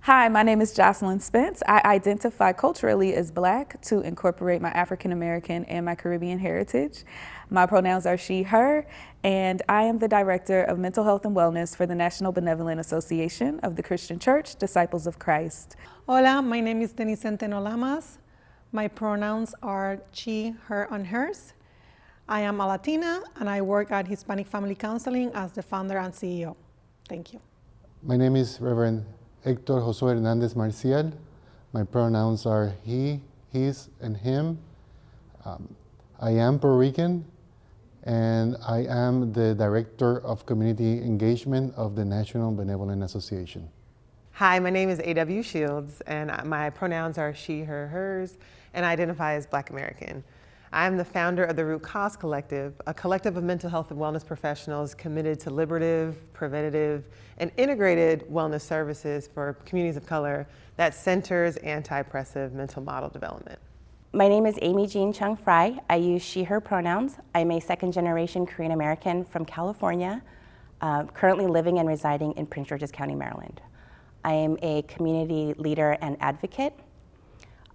Hi, my name is Jocelyn Spence. I identify culturally as Black to incorporate my African American and my Caribbean heritage. My pronouns are she, her, and I am the Director of Mental Health and Wellness for the National Benevolent Association of the Christian Church, Disciples of Christ. Hola, my name is Denise Centeno Lamas. My pronouns are she, her, and hers. I am a Latina, and I work at Hispanic Family Counseling as the founder and CEO. Thank you. My name is Reverend Hector Josué Hernandez Marcial. My pronouns are he, his, and him. I am Puerto Rican, and I am the Director of Community Engagement of the National Benevolent Association. Hi, my name is A.W. Shields, and my pronouns are she, her, hers, and I identify as Black American. I am the founder of the Root Cause Collective, a collective of mental health and wellness professionals committed to liberative, preventative, and integrated wellness services for communities of color that centers anti-oppressive mental model development. My name is Amy Jean Chung Fry. I use she, her pronouns. I'm a second-generation Korean American from California, currently living and residing in Prince George's County, Maryland. I am a community leader and advocate.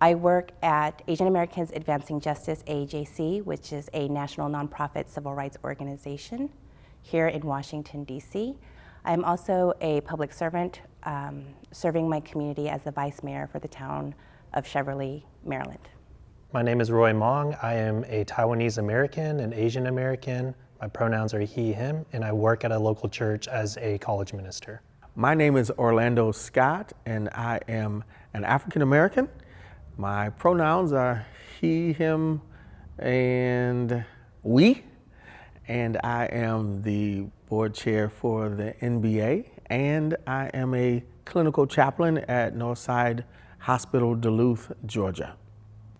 I work at Asian Americans Advancing Justice, AAJC, which is a national nonprofit civil rights organization here in Washington, D.C. I'm also a public servant, serving my community as the vice mayor for the town of Cheverly, Maryland. My name is Roy Mong. I am a Taiwanese American and Asian American. My pronouns are he, him, and I work at a local church as a college minister. My name is Orlando Scott, and I am an African American. My pronouns are he, him, and we, and I am the board chair for the NBA, and I am a clinical chaplain at Northside Hospital, Duluth, Georgia.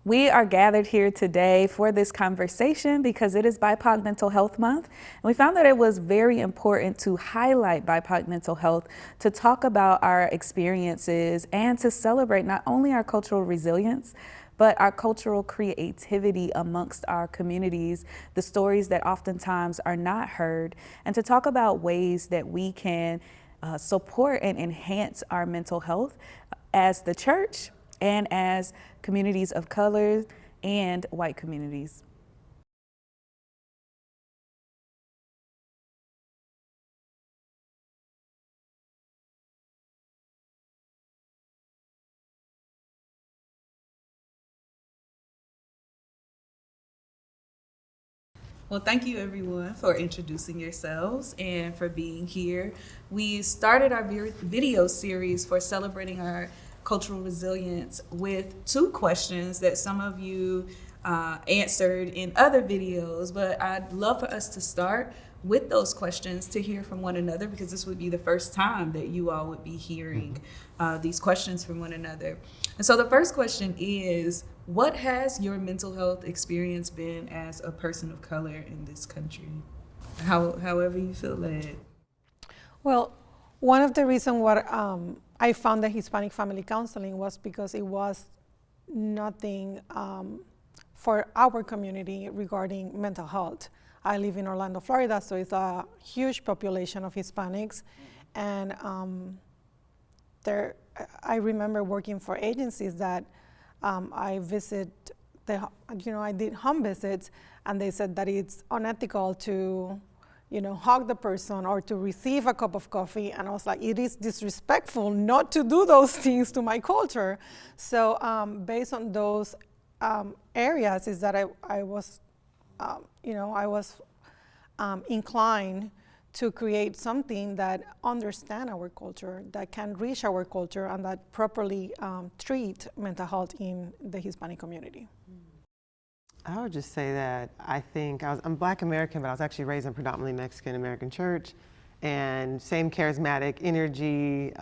We are gathered here today for this conversation because it is BIPOC Mental Health Month. And we found that it was very important to highlight BIPOC mental health, to talk about our experiences, and to celebrate not only our cultural resilience, but our cultural creativity amongst our communities, the stories that oftentimes are not heard, and to talk about ways that we can support and enhance our mental health as the church and as communities of color and white communities. Well, thank you everyone for introducing yourselves and for being here. We started our video series for celebrating our cultural resilience with two questions that some of you answered in other videos, but I'd love for us to start with those questions to hear from one another, because this would be the first time that you all would be hearing these questions from one another. And so the first question is, what has your mental health experience been as a person of color in this country? However you feel led. Well, one of the reasons what I found the Hispanic Family Counseling was because it was nothing for our community regarding mental health. I live in Orlando, Florida, so it's a huge population of Hispanics, and I remember working for agencies that I did home visits, and they said that it's unethical to hug the person or to receive a cup of coffee. And I was like, it is disrespectful not to do those things to my culture. So based on those areas is that I was inclined to create something that understand our culture, that can reach our culture, and that properly treat mental health in the Hispanic community. I would just say that I think I'm Black American, but I was actually raised in predominantly Mexican American church, and same charismatic energy.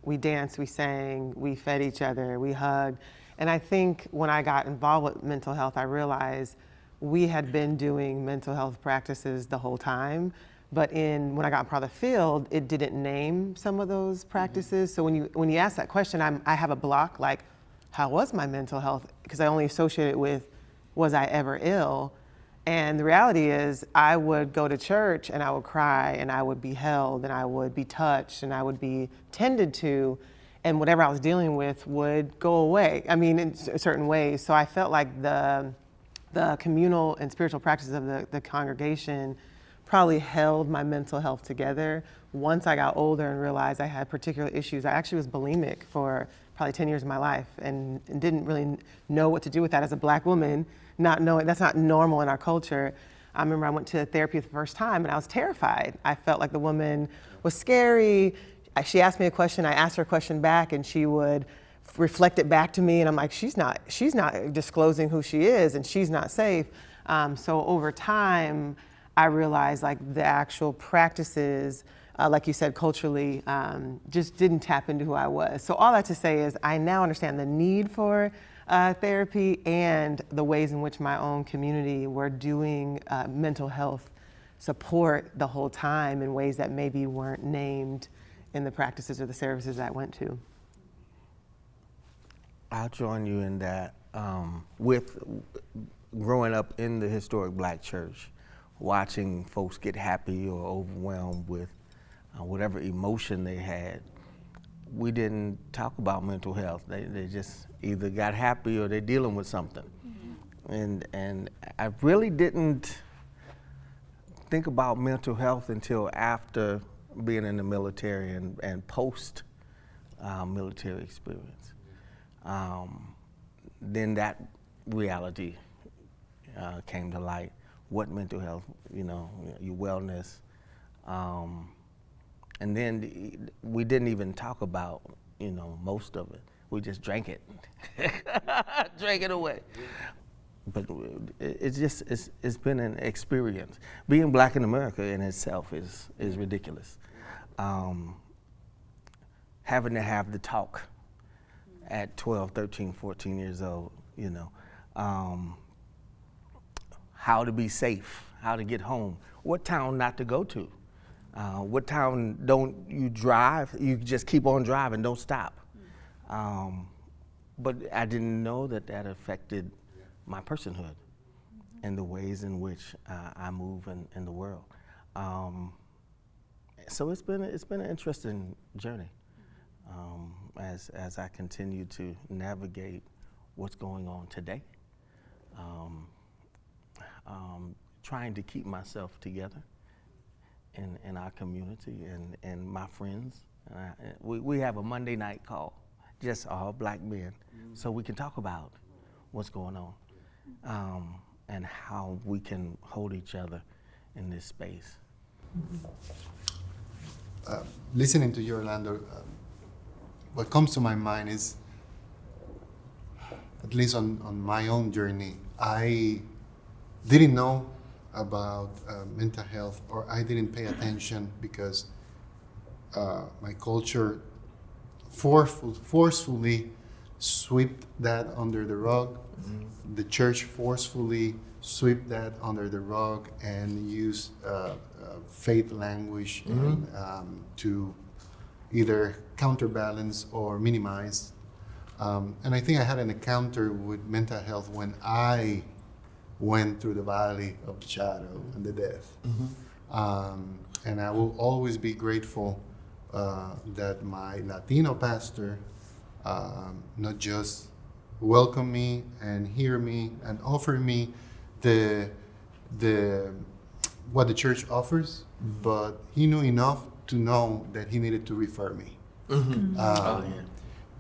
We danced, we sang, we fed each other, we hugged. And I think when I got involved with mental health, I realized we had been doing mental health practices the whole time, but when I got part of the field, it didn't name some of those practices. So when you ask that question, I have a block, like, how was my mental health? Because I only associate it with, was I ever ill? And the reality is I would go to church and I would cry and I would be held and I would be touched and I would be tended to. and whatever I was dealing with would go away. I mean, in certain ways. So I felt like the communal and spiritual practices of the congregation probably held my mental health together. Once I got older and realized I had particular issues, I actually was bulimic for probably 10 years of my life and didn't really know what to do with that as a Black woman, not knowing that's not normal in our culture. I remember I went to therapy the first time and I was terrified. I felt like the woman was scary. She asked me a question, I asked her a question back, and she would reflect it back to me, and I'm like, she's not disclosing who she is, and she's not safe. So over time, I realized like the actual practices, like you said, culturally, just didn't tap into who I was. So all that to say is I now understand the need for therapy and the ways in which my own community were doing mental health support the whole time in ways that maybe weren't named in the practices or the services I went to. I'll join you in that. With growing up in the historic Black church, watching folks get happy or overwhelmed with whatever emotion they had, we didn't talk about mental health. They just either got happy or they're dealing with something. Mm-hmm. And I really didn't think about mental health until after being in the military and post military experience. Then that reality came to light. What mental health, your wellness. And then we didn't even talk about, most of it. We just drank it, drank it away. But it's been an experience. Being Black in America in itself is ridiculous. Having to have the talk at 12, 13, 14 years old, how to be safe, how to get home, what town not to go to, what town don't you drive, you just keep on driving, don't stop. But I didn't know that affected my personhood and the ways in which I move in the world. So it's been an interesting journey as I continue to navigate what's going on today. Trying to keep myself together in our community and my friends. We have a Monday night call, just all Black men, so we can talk about what's going on and how we can hold each other in this space. Listening to you, Orlando, what comes to my mind is, at least on my own journey, I didn't know about mental health, or I didn't pay attention because my culture forcefully swept that under the rug. Mm-hmm. The church forcefully swept that under the rug and used faith language to either counterbalance or minimize. And I think I had an encounter with mental health when I went through the valley of the shadow and the death. Mm-hmm. And I will always be grateful that my Latino pastor not just welcome me and hear me and offer me the what the church offers, but he knew enough to know that he needed to refer me. Mm-hmm.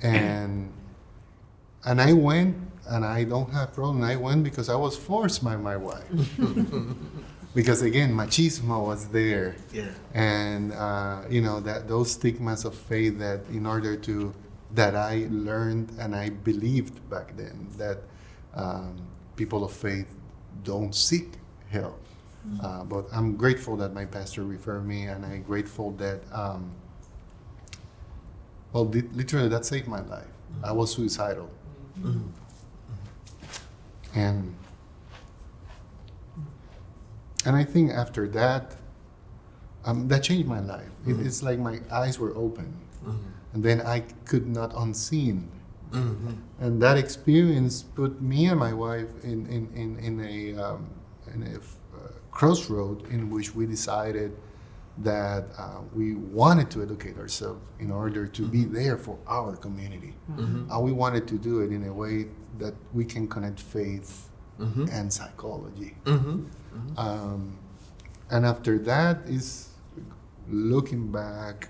And I went, and I don't have problem. I went because I was forced by my wife. Because again, machismo was there. Yeah. And that those stigmas of faith that I learned and I believed back then that people of faith don't seek help. But I'm grateful that my pastor referred me, and I'm grateful that literally that saved my life. I was suicidal. Mm-hmm. And I think after that, that changed my life. Mm-hmm. It's like my eyes were open, mm-hmm. and then I could not unseen. Mm-hmm. And that experience put me and my wife in a crossroad in which we decided that we wanted to educate ourselves in order to be there for our community. And we wanted to do it in a way that we can connect faith and psychology. And after that is looking back,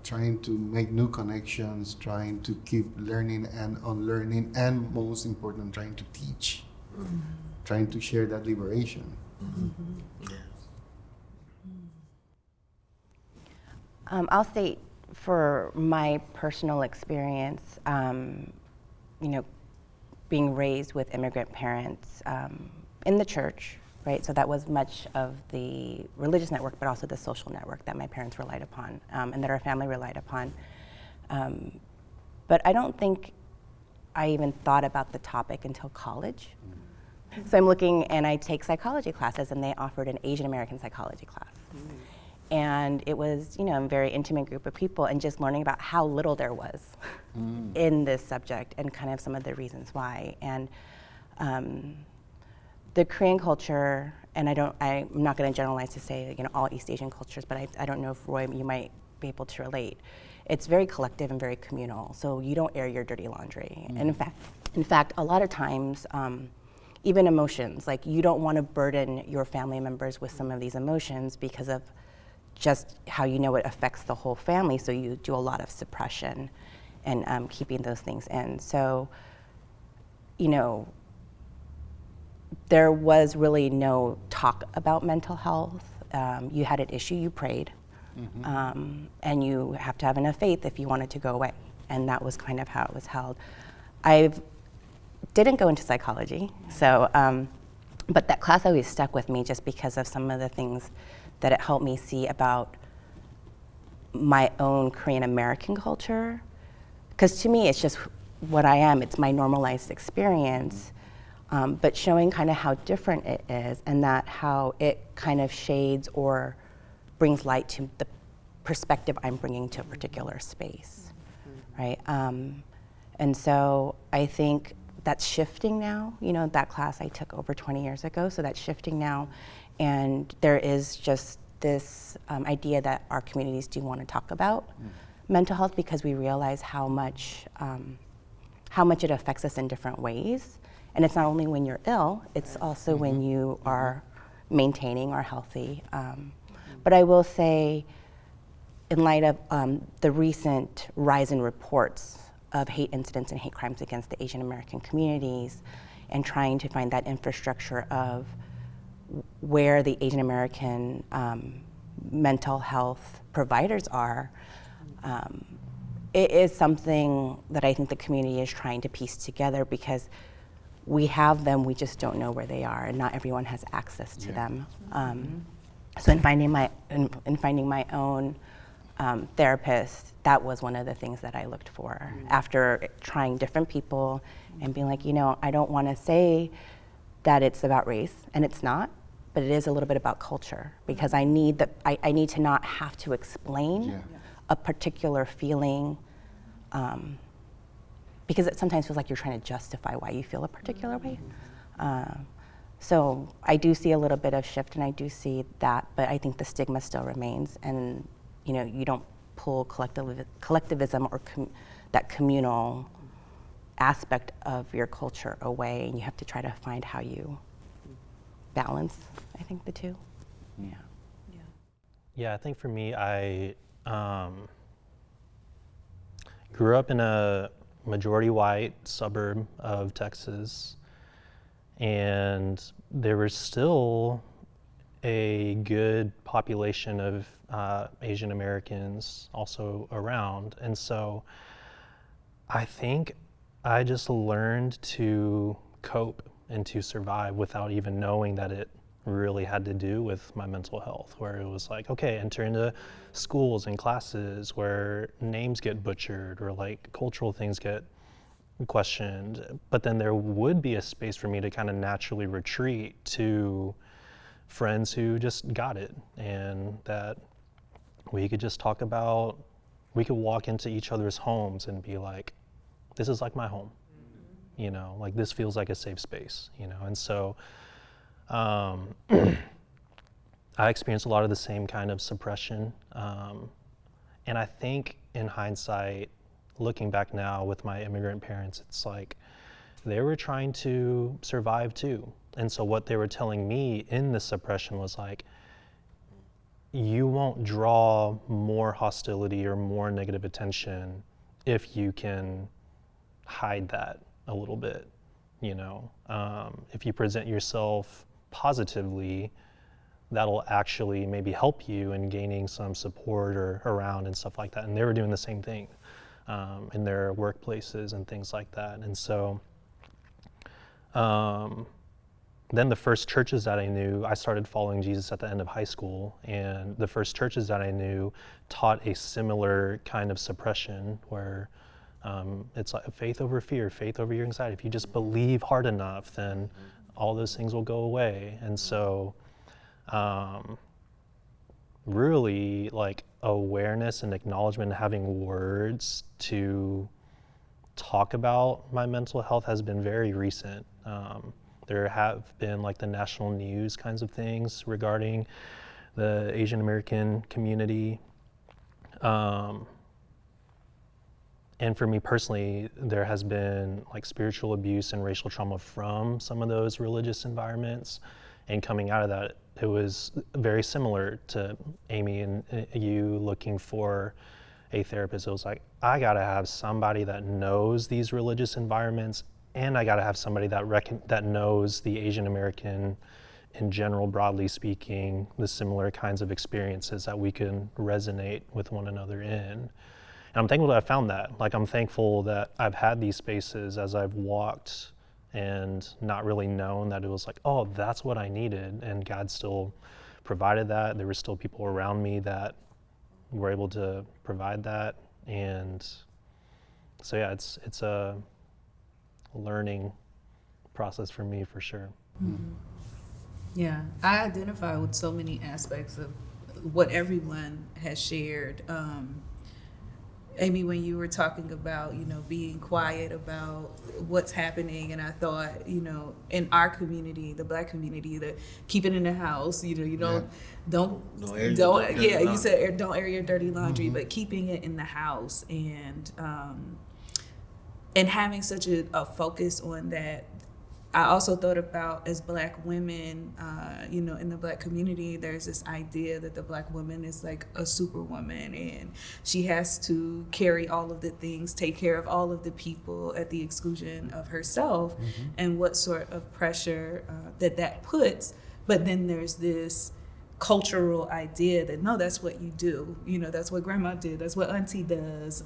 trying to make new connections, trying to keep learning and unlearning, and most important, trying to teach, trying to share that liberation. I'll state for my personal experience, being raised with immigrant parents in the church, right? So that was much of the religious network, but also the social network that my parents relied upon and that our family relied upon. But I don't think I even thought about the topic until college. So I'm looking and I take psychology classes, and they offered an Asian American psychology class. And it was, a very intimate group of people, and just learning about how little there was in this subject and kind of some of the reasons why. And the Korean culture, and I'm not going to generalize to say all East Asian cultures, but I don't know if Roy, you might be able to relate. It's very collective and very communal, so you don't air your dirty laundry. And in fact, a lot of times, even emotions, like you don't want to burden your family members with some of these emotions because of just how it affects the whole family, so you do a lot of suppression and keeping those things in. So, there was really no talk about mental health. You had an issue, you prayed, and you have to have enough faith if you want it to go away. And that was kind of how it was held. I didn't go into psychology, so, but that class always stuck with me just because of some of the things that it helped me see about my own Korean American culture. Because to me, it's just what I am, it's my normalized experience, but showing kind of how different it is, and that how it kind of shades or brings light to the perspective I'm bringing to a particular space, right? And so I think that's shifting now. That class I took over 20 years ago, so that's shifting now. And there is just this idea that our communities do want to talk about mental health, because we realize how much it affects us in different ways. And it's not only when you're ill, it's also when you are maintaining or healthy. But I will say, in light of the recent rise in reports of hate incidents and hate crimes against the Asian American communities, and trying to find that infrastructure of where the Asian American mental health providers are, it is something that I think the community is trying to piece together, because we have them, we just don't know where they are, and not everyone has access to them. So in finding my own therapist, that was one of the things that I looked for after trying different people and being like, I don't want to say that it's about race, and it's not, but it is a little bit about culture, because I need to not have to explain a particular feeling, because it sometimes feels like you're trying to justify why you feel a particular way. So I do see a little bit of shift, and I do see that, but I think the stigma still remains, and you don't pull collectivism or that communal aspect of your culture away, and you have to try to find how you balance, I think, the two. Yeah, I think for me, I grew up in a majority white suburb of Texas, and there was still a good population of Asian Americans also around. And so I think I just learned to cope and to survive without even knowing that it really had to do with my mental health, where it was like, okay, enter into schools and classes where names get butchered or like cultural things get questioned, but then there would be a space for me to kind of naturally retreat to friends who just got it, and that we could just talk about, we could walk into each other's homes and be like, this is like my home, like this feels like a safe space, and so I I experienced a lot of the same kind of suppression. And I think in hindsight, looking back now with my immigrant parents, it's like they were trying to survive too. And so what they were telling me in the suppression was like, you won't draw more hostility or more negative attention if you can hide that a little bit, you know. If you present yourself positively, that'll actually maybe help you in gaining some support or around and stuff like that. And they were doing the same thing in their workplaces and things like that. And so then the first churches that I knew, I started following Jesus at the end of high school, and the first churches that I knew taught a similar kind of suppression where it's like faith over fear, faith over your anxiety. If you just believe hard enough, then all those things will go away. And so really like awareness and acknowledgement and having words to talk about my mental health has been very recent. There have been like the national news kinds of things regarding the Asian American community. And for me personally, there has been like spiritual abuse and racial trauma from some of those religious environments. And coming out of that, it was very similar to Amy and you looking for a therapist. It was like, I gotta have somebody that knows these religious environments, and I gotta have somebody that knows the Asian American in general, broadly speaking, the similar kinds of experiences that we can resonate with one another in. And I'm thankful that I found that. Like, I'm thankful that I've had these spaces as I've walked and not really known that it was like, oh, that's what I needed. And God still provided that. There were still people around me that were able to provide that. And so yeah, it's a learning process for me for sure. Mm-hmm. Yeah, I identify with so many aspects of what everyone has shared. Amy, when you were talking about, you know, being quiet about what's happening, and I thought, you know, in our community, the Black community, that keep it in the house, you know, you don't you said don't air your dirty laundry, but keeping it in the house and having such a focus on that. I also thought about, as Black women, you know, in the Black community, there's this idea that the Black woman is like a superwoman, and she has to carry all of the things, take care of all of the people at the exclusion of herself, and what sort of pressure that puts. But then there's this cultural idea that, no, that's what you do. You know, that's what grandma did. That's what auntie does.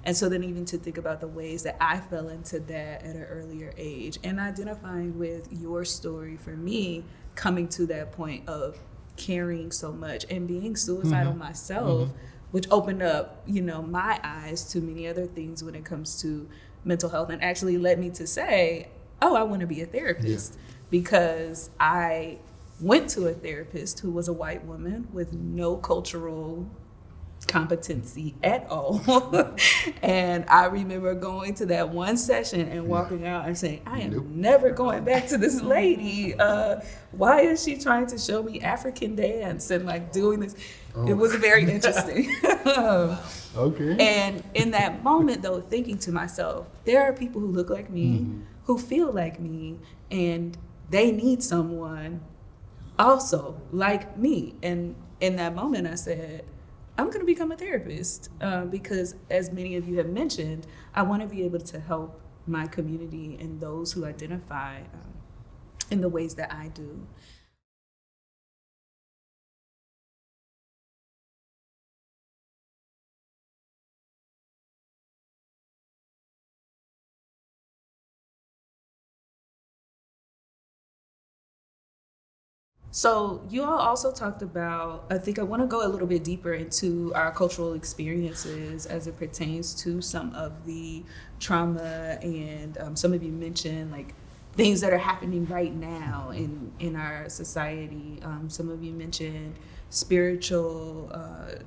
And so then even to think about the ways that I fell into that at an earlier age, and identifying with your story, for me, coming to that point of carrying so much and being suicidal myself, which opened up, you know, my eyes to many other things when it comes to mental health, and actually led me to say, oh, I want to be a therapist, because I went to a therapist who was a white woman with no cultural competency at all. And I remember going to that one session and walking out and saying, I am never going back to this lady. Why is she trying to show me African dance and like doing this? It was very interesting. Okay. And in that moment though, thinking to myself, there are people who look like me, who feel like me, and they need someone also like me. And in that moment I said, I'm going to become a therapist, because as many of you have mentioned, I want to be able to help my community and those who identify in the ways that I do. So you all also talked about, I think I want to go a little bit deeper into our cultural experiences as it pertains to some of the trauma, and some of you mentioned like things that are happening right now in our society. Some of you mentioned spiritual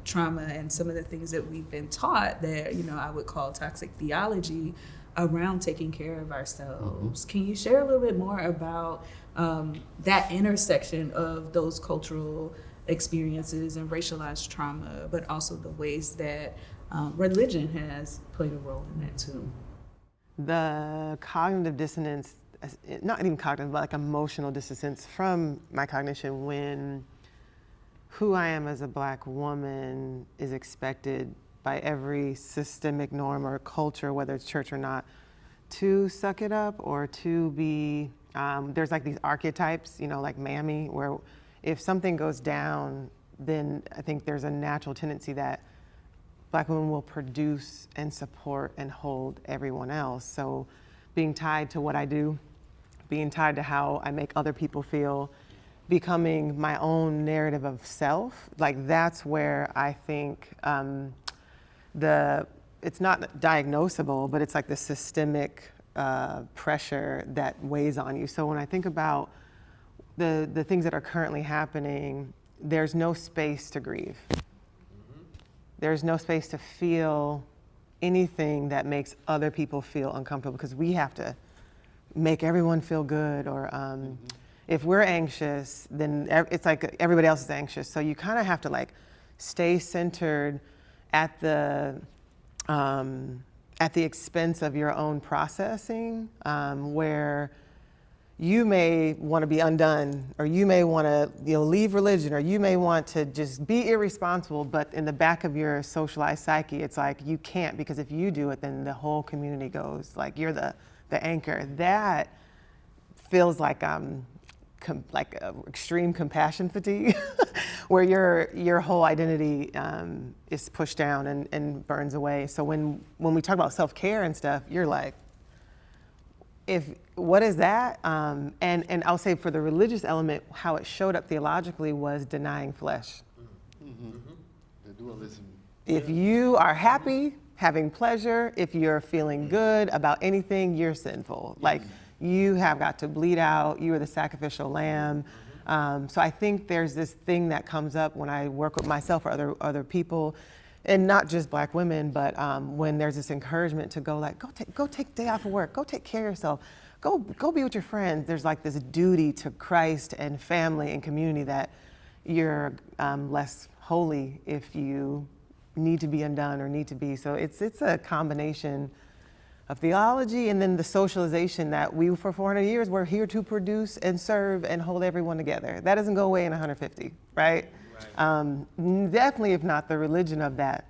trauma and some of the things that we've been taught that, you know, I would call toxic theology. around taking care of ourselves. Can you share a little bit more about that intersection of those cultural experiences and racialized trauma, but also the ways that religion has played a role in that too? The cognitive dissonance, not even cognitive, but like emotional dissonance from my cognition when who I am as a Black woman is expected by every systemic norm or culture, whether it's church or not, to suck it up or to be, there's like these archetypes, you know, like Mammy, where if something goes down, then I think there's a natural tendency that Black women will produce and support and hold everyone else. So being tied to what I do, being tied to how I make other people feel, becoming my own narrative of self, like that's where I think it's not diagnosable, but it's like the systemic pressure that weighs on you. So when I think about the things that are currently happening, there's no space to grieve. There's no space to feel anything that makes other people feel uncomfortable because we have to make everyone feel good, or if we're anxious, then it's like everybody else is anxious. So you kind of have to like stay centered at the expense of your own processing, where you may want to be undone, or you may want to leave religion, or you may want to just be irresponsible, but in the back of your socialized psyche, it's like you can't, because if you do it, then the whole community goes, like you're the anchor. That feels like extreme compassion fatigue, where your whole identity is pushed down and burns away. So when we talk about self-care and stuff, you're like, what is that? And I'll say for the religious element, how it showed up theologically was denying flesh. The dualism. If you are happy, having pleasure, if you're feeling good about anything, you're sinful. Like you have got to bleed out, you are the sacrificial lamb. So I think there's this thing that comes up when I work with myself or other people, and not just Black women, but when there's this encouragement to go like, go take a day off of work, go take care of yourself, go be with your friends. There's like this duty to Christ and family and community that you're less holy if you need to be undone or need to be. So it's a combination of theology and then the socialization that we, for 400 years, we're here to produce and serve and hold everyone together. That doesn't go away in 150, right? Definitely, if not the religion of that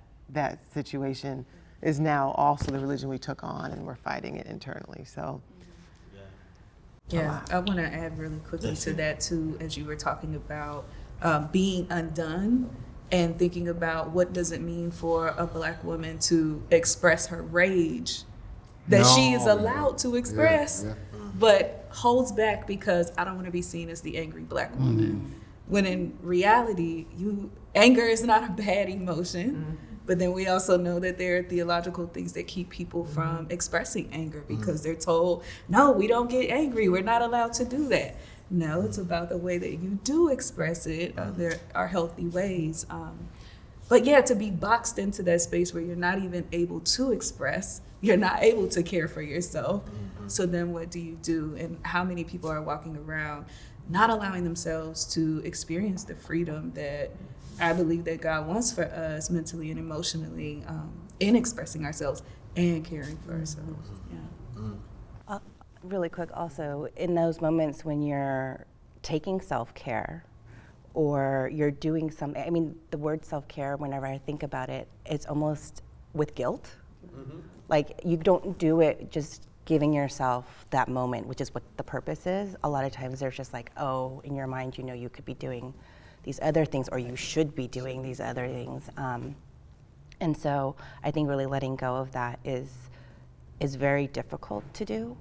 situation is now also the religion we took on, and we're fighting it internally. So yeah, I want to add really quickly to that too, as you were talking about being undone and thinking about what does it mean for a Black woman to express her rage that she is allowed to express, but holds back because I don't want to be seen as the angry Black woman. When in reality, anger is not a bad emotion, but then we also know that there are theological things that keep people from expressing anger because they're told, no, we don't get angry, we're not allowed to do that. No, it's about the way that you do express it. There are healthy ways. But yeah, to be boxed into that space where you're not even able to express, you're not able to care for yourself. So then what do you do? And how many people are walking around not allowing themselves to experience the freedom that I believe that God wants for us mentally and emotionally in expressing ourselves and caring for ourselves. Really quick also, in those moments when you're taking self-care or you're doing something, I mean, the word self-care, whenever I think about it, it's almost with guilt. Like you don't do it just giving yourself that moment, which is what the purpose is. A lot of times there's just like, oh, in your mind, you could be doing these other things, or you should be doing these other things. And so I think really letting go of that is very difficult to do.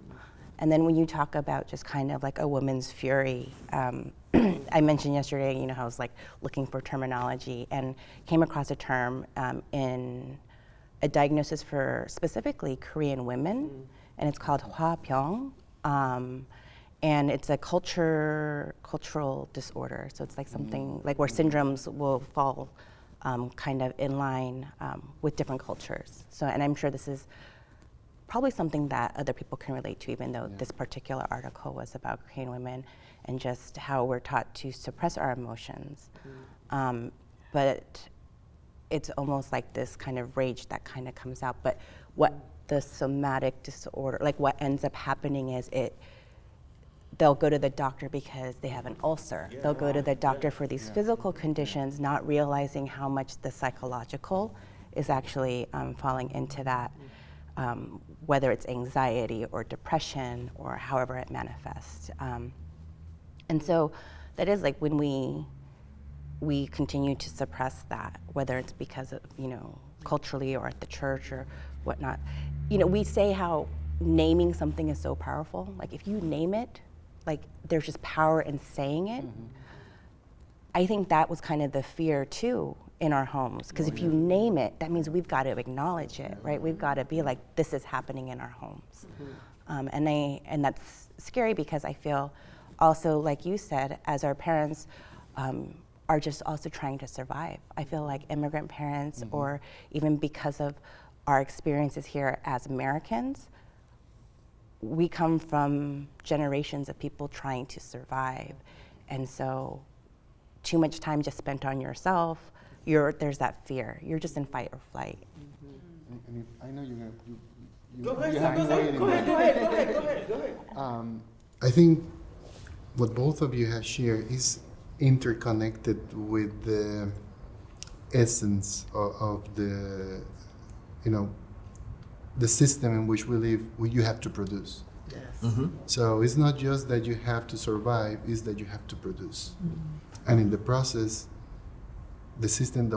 And then when you talk about just kind of like a woman's fury, I mentioned yesterday, how I was like looking for terminology and came across a term in a diagnosis for specifically Korean women, and it's called hwapyeong, and it's a cultural disorder. So it's like something like where syndromes will fall kind of in line with different cultures. So, and I'm sure this is probably something that other people can relate to, even though this particular article was about Korean women and just how we're taught to suppress our emotions. But it's almost like this kind of rage that kind of comes out. But what the somatic disorder, like what ends up happening is they'll go to the doctor because they have an ulcer. They'll go to the doctor for these physical conditions, not realizing how much the psychological is actually falling into that, whether it's anxiety or depression or however it manifests. And so that is like when we continue to suppress that, whether it's because of, culturally or at the church or whatnot. We say how naming something is so powerful. Like if you name it, like there's just power in saying it. I think that was kind of the fear too in our homes, because if you name it, that means we've got to acknowledge it, right? We've got to be like, this is happening in our homes. And that's scary, because I feel also, like you said, as our parents are just also trying to survive. I feel like immigrant parents, or even because of our experiences here as Americans, we come from generations of people trying to survive. And so too much time just spent on yourself, there's that fear. You're just in fight or flight. And I know you're Go gonna. Go ahead. I think what both of you have shared is interconnected with the essence of the, the system in which we live. You have to produce. Yes. So it's not just that you have to survive; it's that you have to produce. And in the process, the system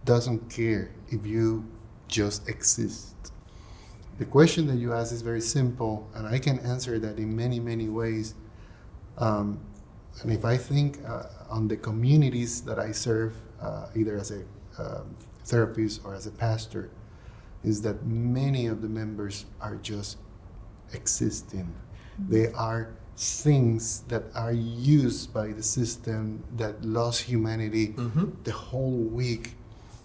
doesn't care if you just exist. The question that you ask is very simple, and I can answer that in many, many ways. And if I think on the communities that I serve, either as a therapist or as a pastor, is that many of the members are just existing. They are things that are used by the system that lost humanity the whole week.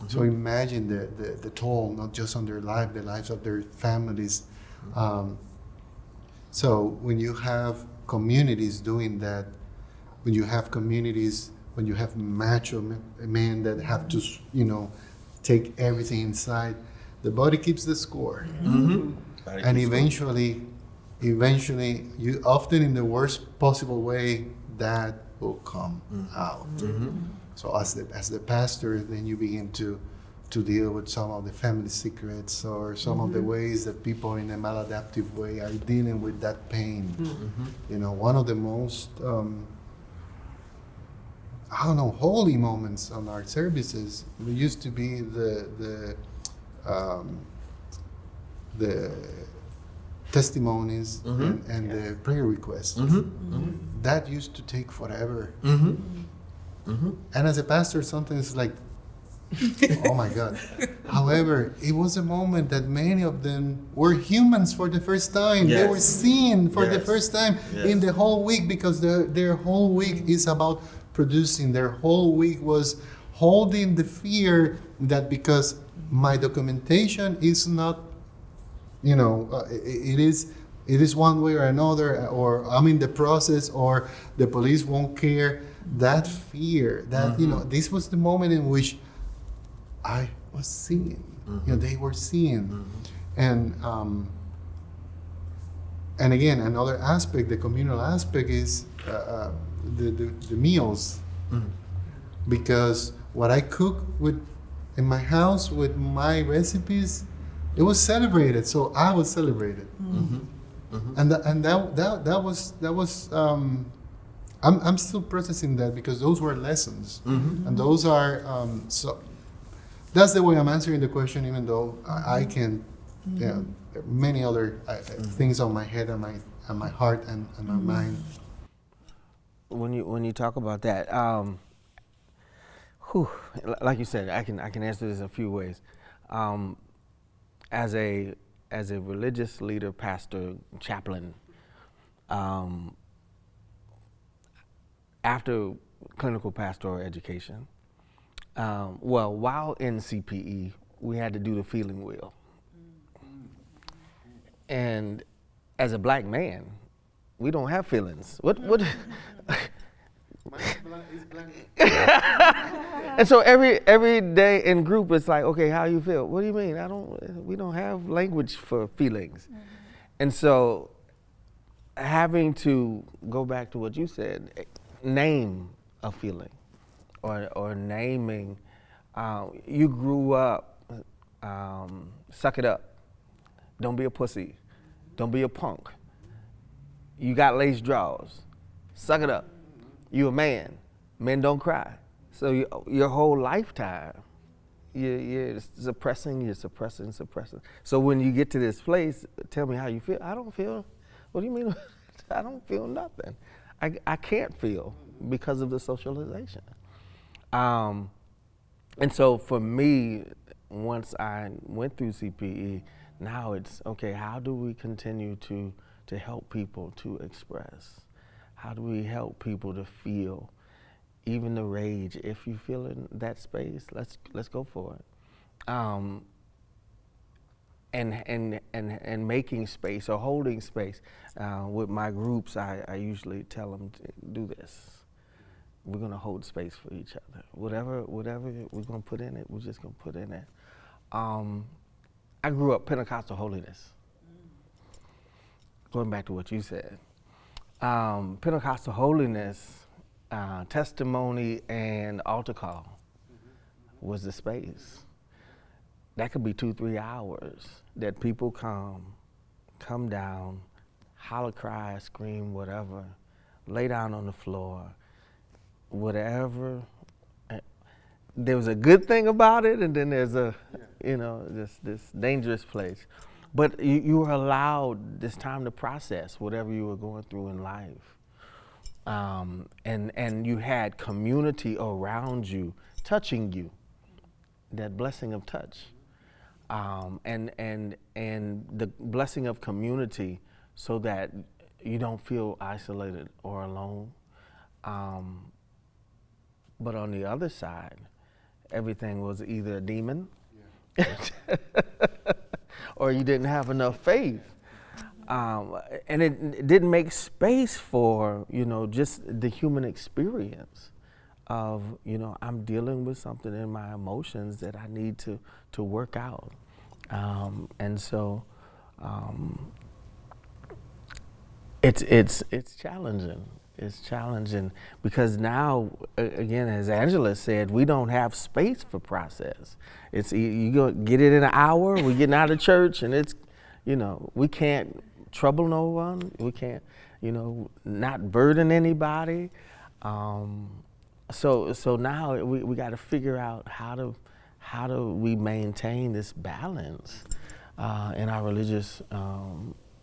So imagine the toll, not just on their life, the lives of their families. So when you have communities doing that, when you have communities, when you have macho men that have to, take everything inside, the body keeps the score. And eventually, you often in the worst possible way, that will come out. So as the pastor, then you begin to deal with some of the family secrets or some of the ways that people in a maladaptive way are dealing with that pain. One of the most, holy moments on our services used to be the testimonies and the prayer requests. That used to take forever. And as a pastor, sometimes it's like, oh my God. However, it was a moment that many of them were humans for the first time. They were seen for the first time in the whole week, because their whole week is about producing. Their whole week was holding the fear that because my documentation is not, it is one way or another, or I'm in the process, or the police won't care. That fear, that this was the moment in which I was seeing. They were seeing, and again, another aspect, the communal aspect, is the meals, because what I cook in my house with my recipes, it was celebrated. So I was celebrated, and that was. I'm still processing that, because those were lessons, and those are so. That's the way I'm answering the question, even though I can, there are many other things on my head and my heart and my mind. When you talk about that, like you said, I can answer this in a few ways. As a religious leader, pastor, chaplain, after clinical pastoral education, while in CPE, we had to do the feeling wheel. And as a black man, we don't have feelings. What? And so every day in group, it's like, okay, how you feel? What do you mean? We don't have language for feelings. And so having to go back to what you said, name a feeling, or naming, you grew up, suck it up, don't be a pussy, don't be a punk, you got lace drawers, suck it up, you a man, men don't cry. So your whole lifetime, you're suppressing. So when you get to this place, tell me how you feel. I don't feel. What do you mean? I don't feel nothing. I can't feel because of the socialization. And so for me, once I went through CPE, now it's, okay, how do we continue to help people to express? How do we help people to feel even the rage? If you feel in that space, let's go for it. And making space or holding space. With my groups, I usually tell them to do this. We're gonna hold space for each other. Whatever we're gonna put in it, we're just gonna put in it. I grew up Pentecostal holiness. Going back to what you said. Pentecostal holiness, testimony and altar call was the space. That could be 2-3 hours that people come down, holler, cry, scream, whatever, lay down on the floor, whatever. There was a good thing about it, and then there's this dangerous place. But you were allowed this time to process whatever you were going through in life. And you had community around you, touching you, that blessing of touch. And the blessing of community, so that you don't feel isolated or alone. But on the other side, everything was either a demon, or you didn't have enough faith. And it didn't make space for, just the human experience of, I'm dealing with something in my emotions that I need to work out. And so it's challenging. It's challenging because now, again, as Angela said, we don't have space for process. It's you go get it in an hour, we're getting out of church, and it's, we can't trouble no one. We can't, not burden anybody. So now we got to figure out how do we maintain this balance in our religious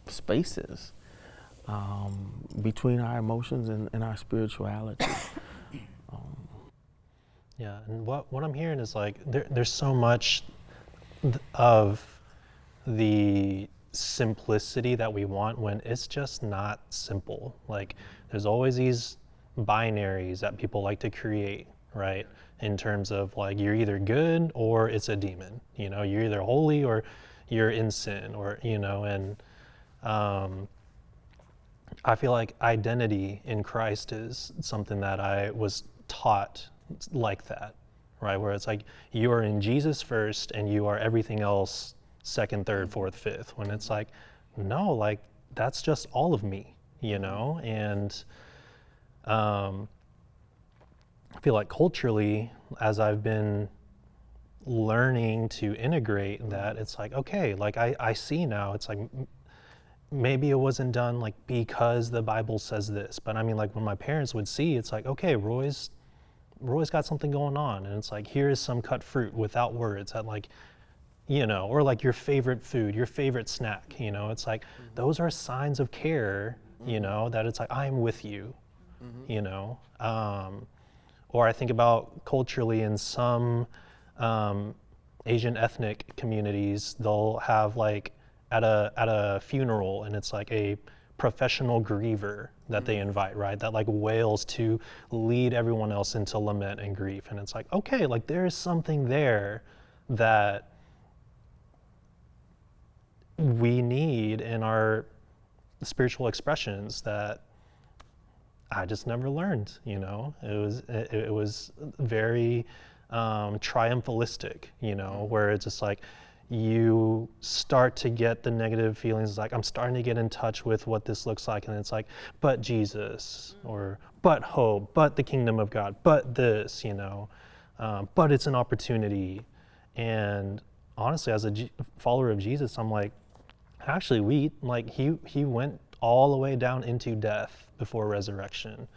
spaces. Between our emotions and our spirituality. Yeah, and what I'm hearing is like there's so much of the simplicity that we want when it's just not simple. Like there's always these binaries that people like to create, right? In terms of like you're either good or it's a demon. You're either holy or you're in sin, or and I feel like identity in Christ is something that I was taught like that, right? Where it's like you are in Jesus first and you are everything else second, third, fourth, fifth. When it's like, no, like that's just all of me, And I feel like culturally, as I've been learning to integrate that, it's like, okay, like I see now, it's like, maybe it wasn't done like because the Bible says this, but I mean, like when my parents would see, it's like, okay, Roy's got something going on, and it's like, here's some cut fruit without words that like, or like your favorite food, your favorite snack, it's like, those are signs of care, that it's like, I'm with you, or I think about culturally in some Asian ethnic communities, they'll have like, at a funeral, and it's like a professional griever that they invite, right? That like wails to lead everyone else into lament and grief. And it's like, okay, like there is something there that we need in our spiritual expressions that I just never learned, you know. It was very triumphalistic, you know, where it's just like you start to get the negative feelings, like I'm starting to get in touch with what this looks like, and it's like, but Jesus, or but hope, but the kingdom of God, but this, you know, but it's an opportunity. And honestly, as a follower of Jesus, I'm like, actually, he went all the way down into death before resurrection.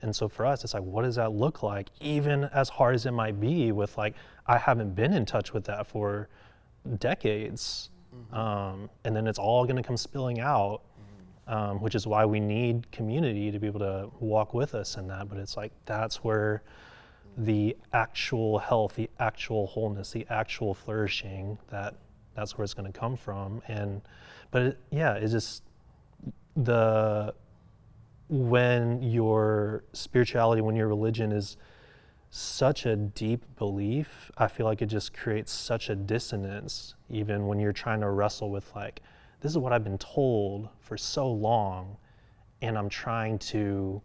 And so for us, it's like, what does that look like? Even as hard as it might be with like, I haven't been in touch with that for decades. And then it's all gonna come spilling out, which is why we need community to be able to walk with us in that. But it's like, that's where the actual health, the actual wholeness, the actual flourishing, that's where it's gonna come from. It's just, when your spirituality, when your religion is such a deep belief, I feel like it just creates such a dissonance, even when you're trying to wrestle with like, this is what I've been told for so long, and I'm trying to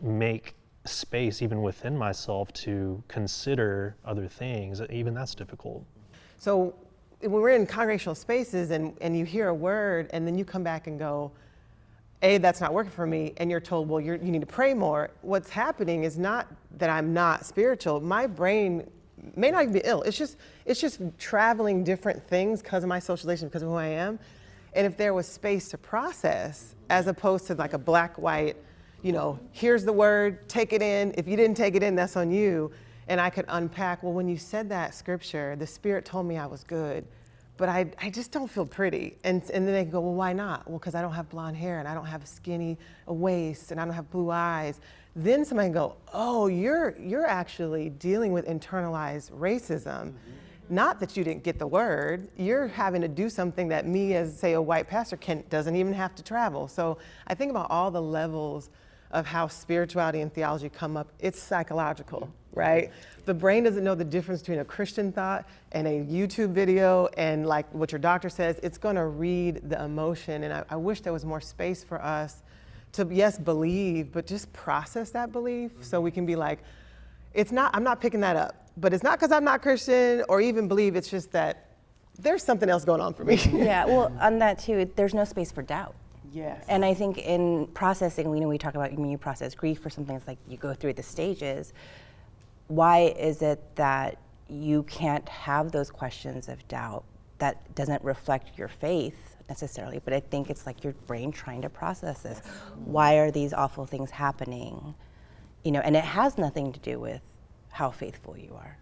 make space even within myself to consider other things. Even that's difficult. So when we're in congregational spaces and you hear a word and then you come back and go, that's not working for me, and you're told, well, you need to pray more. What's happening is not that I'm not spiritual. My brain may not even be ill. It's just traveling different things because of my socialization, because of who I am. And if there was space to process, as opposed to like a black, white, you know, here's the word, take it in. If you didn't take it in, that's on you. And I could unpack, well, when you said that scripture, the Spirit told me I was good, but I just don't feel pretty. And then they can go, well, why not? Well, because I don't have blonde hair, and I don't have a waist, and I don't have blue eyes. Then somebody can go, oh, you're actually dealing with internalized racism. Not that you didn't get the word, you're having to do something that me as, say, a white pastor doesn't even have to travel. So I think about all the levels of how spirituality and theology come up. It's psychological, right? The brain doesn't know the difference between a Christian thought and a YouTube video and like what your doctor says. It's gonna read the emotion, and I wish there was more space for us to, yes, believe, but just process that belief so we can be like, I'm not picking that up, but it's not because I'm not Christian or even believe, it's just that there's something else going on for me. Yeah, well, on that too, there's no space for doubt. Yes. And I think in processing, we talk about when you process grief or something, it's like you go through the stages. Why is it that you can't have those questions of doubt that doesn't reflect your faith necessarily, but I think it's like your brain trying to process this. Why are these awful things happening? You know, and it has nothing to do with how faithful you are.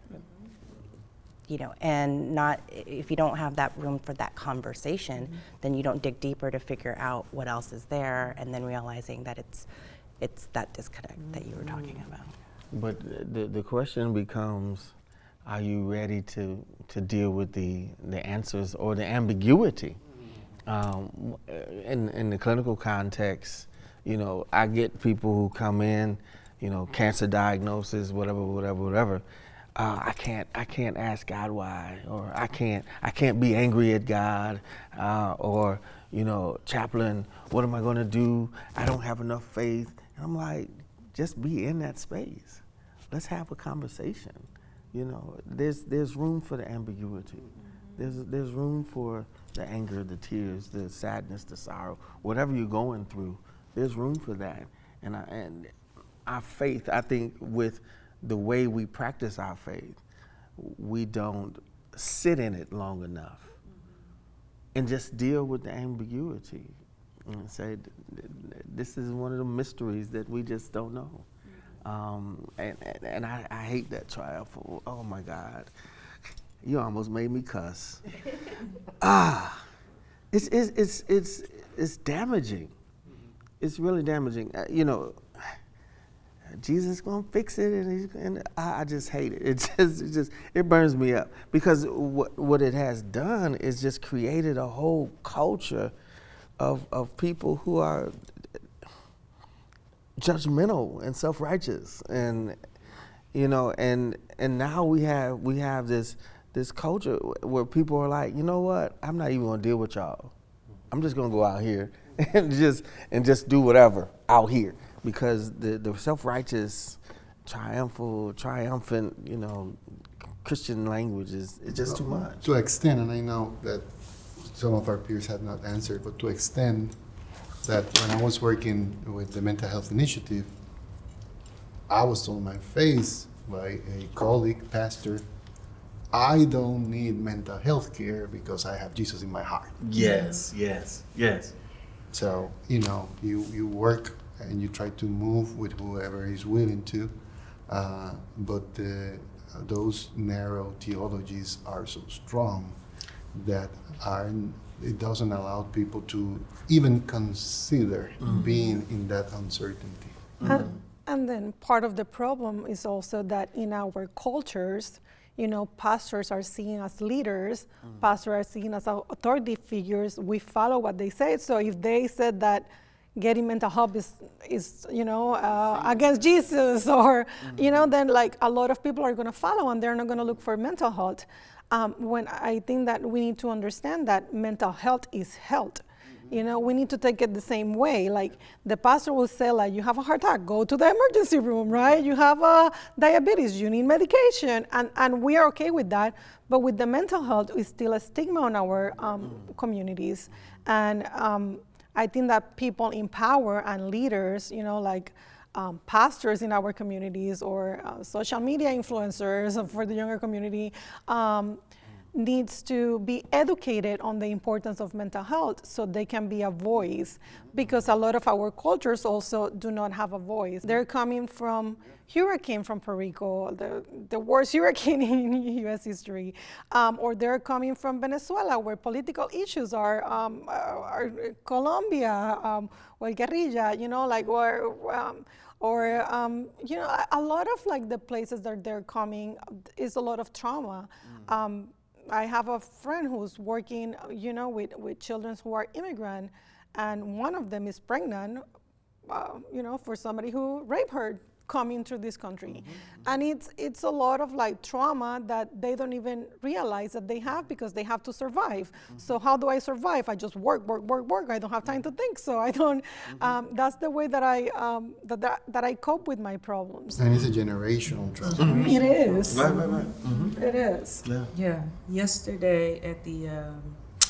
You know, and not, if you don't have that room for that conversation, then you don't dig deeper to figure out what else is there, and then realizing that it's that disconnect that you were talking about. But the question becomes, are you ready to deal with the answers or the ambiguity? In the clinical context, you know, I get people who come in, you know, cancer diagnosis, whatever. I can't ask God why, or I can't be angry at God, or, you know, chaplain, what am I going to do? I don't have enough faith. And I'm like, just be in that space. Let's have a conversation. You know, there's room for the ambiguity. There's room for the anger, the tears, the sadness, the sorrow, whatever you're going through. There's room for that. And our faith, I think, with the way we practice our faith, we don't sit in it long enough and just deal with the ambiguity and say, this is one of the mysteries that we just don't know. And I hate that triumphal. Oh my God, you almost made me cuss. It's damaging. It's really damaging. You know, Jesus gonna fix it, and I just hate it. It burns me up, because what it has done is just created a whole culture of people who are judgmental and self-righteous, and you know, and now we have this this culture where people are like, you know what? I'm not even gonna deal with y'all. I'm just gonna go out here and just do whatever out here, because the self-righteous, triumphant, Christian language is just too much. To extend, and I know that some of our peers have not answered, but to extend that when I was working with the Mental Health Initiative, I was told in my face by a colleague, pastor, I don't need mental health care because I have Jesus in my heart. Yes. So, you work and you try to move with whoever is willing to, but those narrow theologies are so strong that it doesn't allow people to even consider being in that uncertainty. And then part of the problem is also that in our cultures, pastors are seen as leaders, pastors are seen as authority figures. We follow what they say. So if they said that getting mental help is against Jesus, or then like a lot of people are going to follow and they're not going to look for mental health. When I think that we need to understand that mental health is health. We need to take it the same way. Like the pastor will say, like, you have a heart attack, go to the emergency room, right? You have diabetes, you need medication. And we are okay with that. But with the mental health, it's still a stigma on our communities. And I think that people in power and leaders, pastors in our communities or social media influencers for the younger community, needs to be educated on the importance of mental health so they can be a voice, because a lot of our cultures also do not have a voice. They're coming from hurricane from Puerto Rico, the worst hurricane in U.S. history, or they're coming from Venezuela, where political issues are Colombia, or guerrilla, or a lot of like the places that they're coming is a lot of trauma. I have a friend who's working, with children who are immigrant, and one of them is pregnant, for somebody who raped her coming to this country. And it's a lot of like trauma that they don't even realize that they have, because they have to survive. So how do I survive? I just work. I don't have time to think. So I don't, that's the way that I cope with my problems. And it's a generational trauma. It is. Right. It is. Yeah. Yesterday at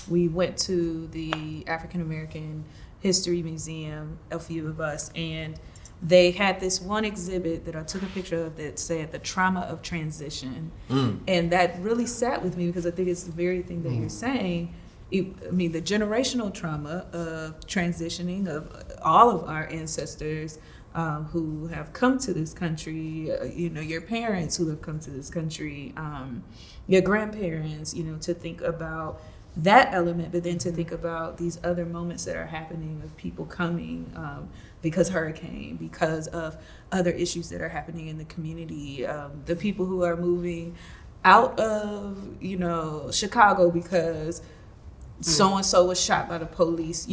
we went to the African American History Museum, a few of us, and they had this one exhibit that I took a picture of that said the trauma of transition. And that really sat with me, because I think it's the very thing that you're saying. The generational trauma of transitioning of all of our ancestors who have come to this country, your parents who have come to this country, your grandparents, to think about that element, but then to think about these other moments that are happening of people coming because hurricane, because of other issues that are happening in the community, the people who are moving out of, Chicago because so-and-so was shot by the police.